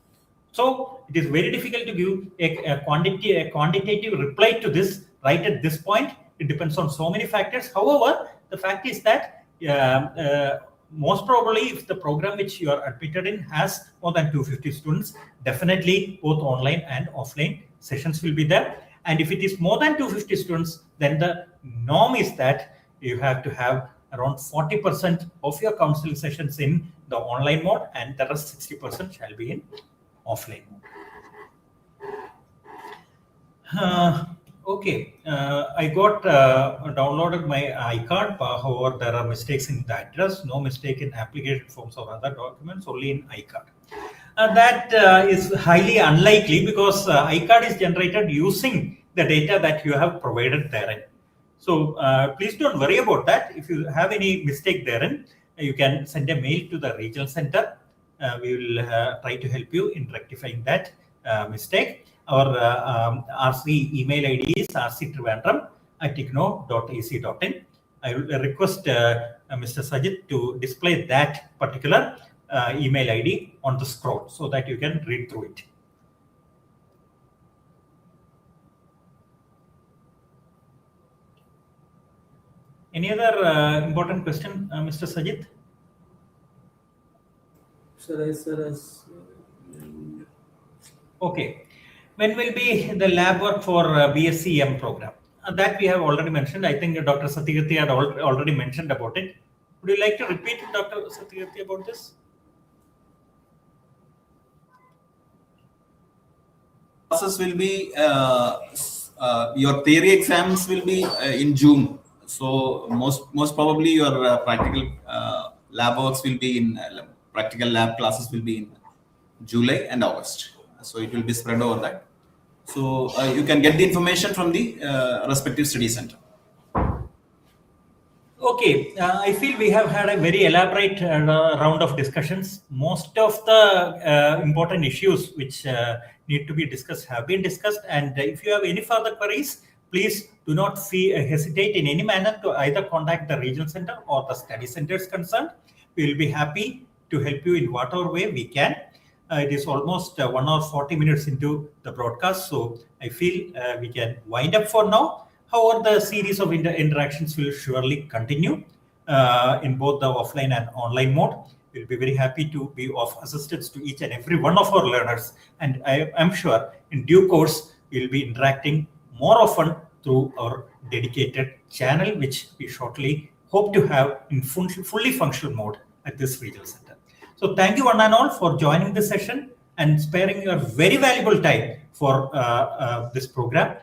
So it is very difficult to give a quantitative reply to this right at this point. It depends on so many factors. However, the fact is that most probably, if the program which you are admitted in has more than 250 students, definitely both online and offline sessions will be there. And if it is more than 250 students, then the norm is that you have to have around 40% of your counseling sessions in the online mode, and the rest 60% shall be in offline mode. Okay, I got downloaded my iCard. However, there are mistakes in the address, no mistake in application forms or other documents, only in iCard. That is highly unlikely because iCard is generated using the data that you have provided therein. So please don't worry about that. If you have any mistake therein, you can send a mail to the regional center. We will try to help you in rectifying that mistake. Our RC email ID is rctrivandrum@ignou.ac.in. I will request Mr. Sajid to display that particular email ID on the scroll so that you can read through it. Any other important question, Mr. Sajid? Okay. When will be the lab work for BSc program? That we have already mentioned. I think Dr. Satyakirti had already mentioned about it. Would you like to repeat, Dr. Satyakirti, about this? Classes will be, your theory exams will be in June. So most probably your practical lab works will be in practical lab classes will be in July and August. So it will be spread over that. So you can get the information from the respective study center. Okay, I feel we have had a very elaborate round of discussions. Most of the important issues which need to be discussed have been discussed. And if you have any further queries, please do not hesitate in any manner to either contact the regional center or the study centers concerned. We will be happy to help you in whatever way we can. It is almost 1 hour 40 minutes into the broadcast, so I feel we can wind up for now. However, the series of interactions will surely continue in both the offline and online mode. We'll be very happy to be of assistance to each and every one of our learners. And I am sure in due course, we'll be interacting more often through our dedicated channel, which we shortly hope to have in fully functional mode at this regional center. So thank you one and all for joining this session and sparing your very valuable time for this program.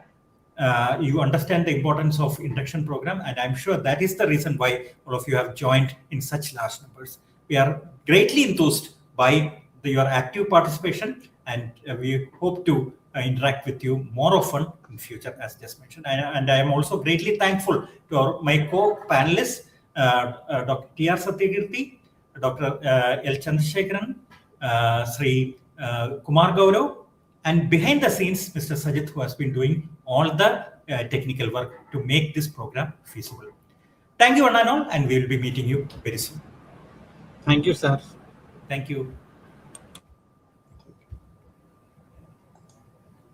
You understand the importance of induction program, and I'm sure that is the reason why all of you have joined in such large numbers. We are greatly enthused by your active participation, and we hope to interact with you more often in future, as just mentioned. And I am also greatly thankful to my co-panelists, Dr. T.R. Satyakirti, Dr. L. Chandrasekharan, Sri Kumar Gaurav, and behind the scenes, Mr. Sajith, who has been doing all the technical work to make this program feasible. Thank you one and all, and we will be meeting you very soon. Thank you, sir. Thank you.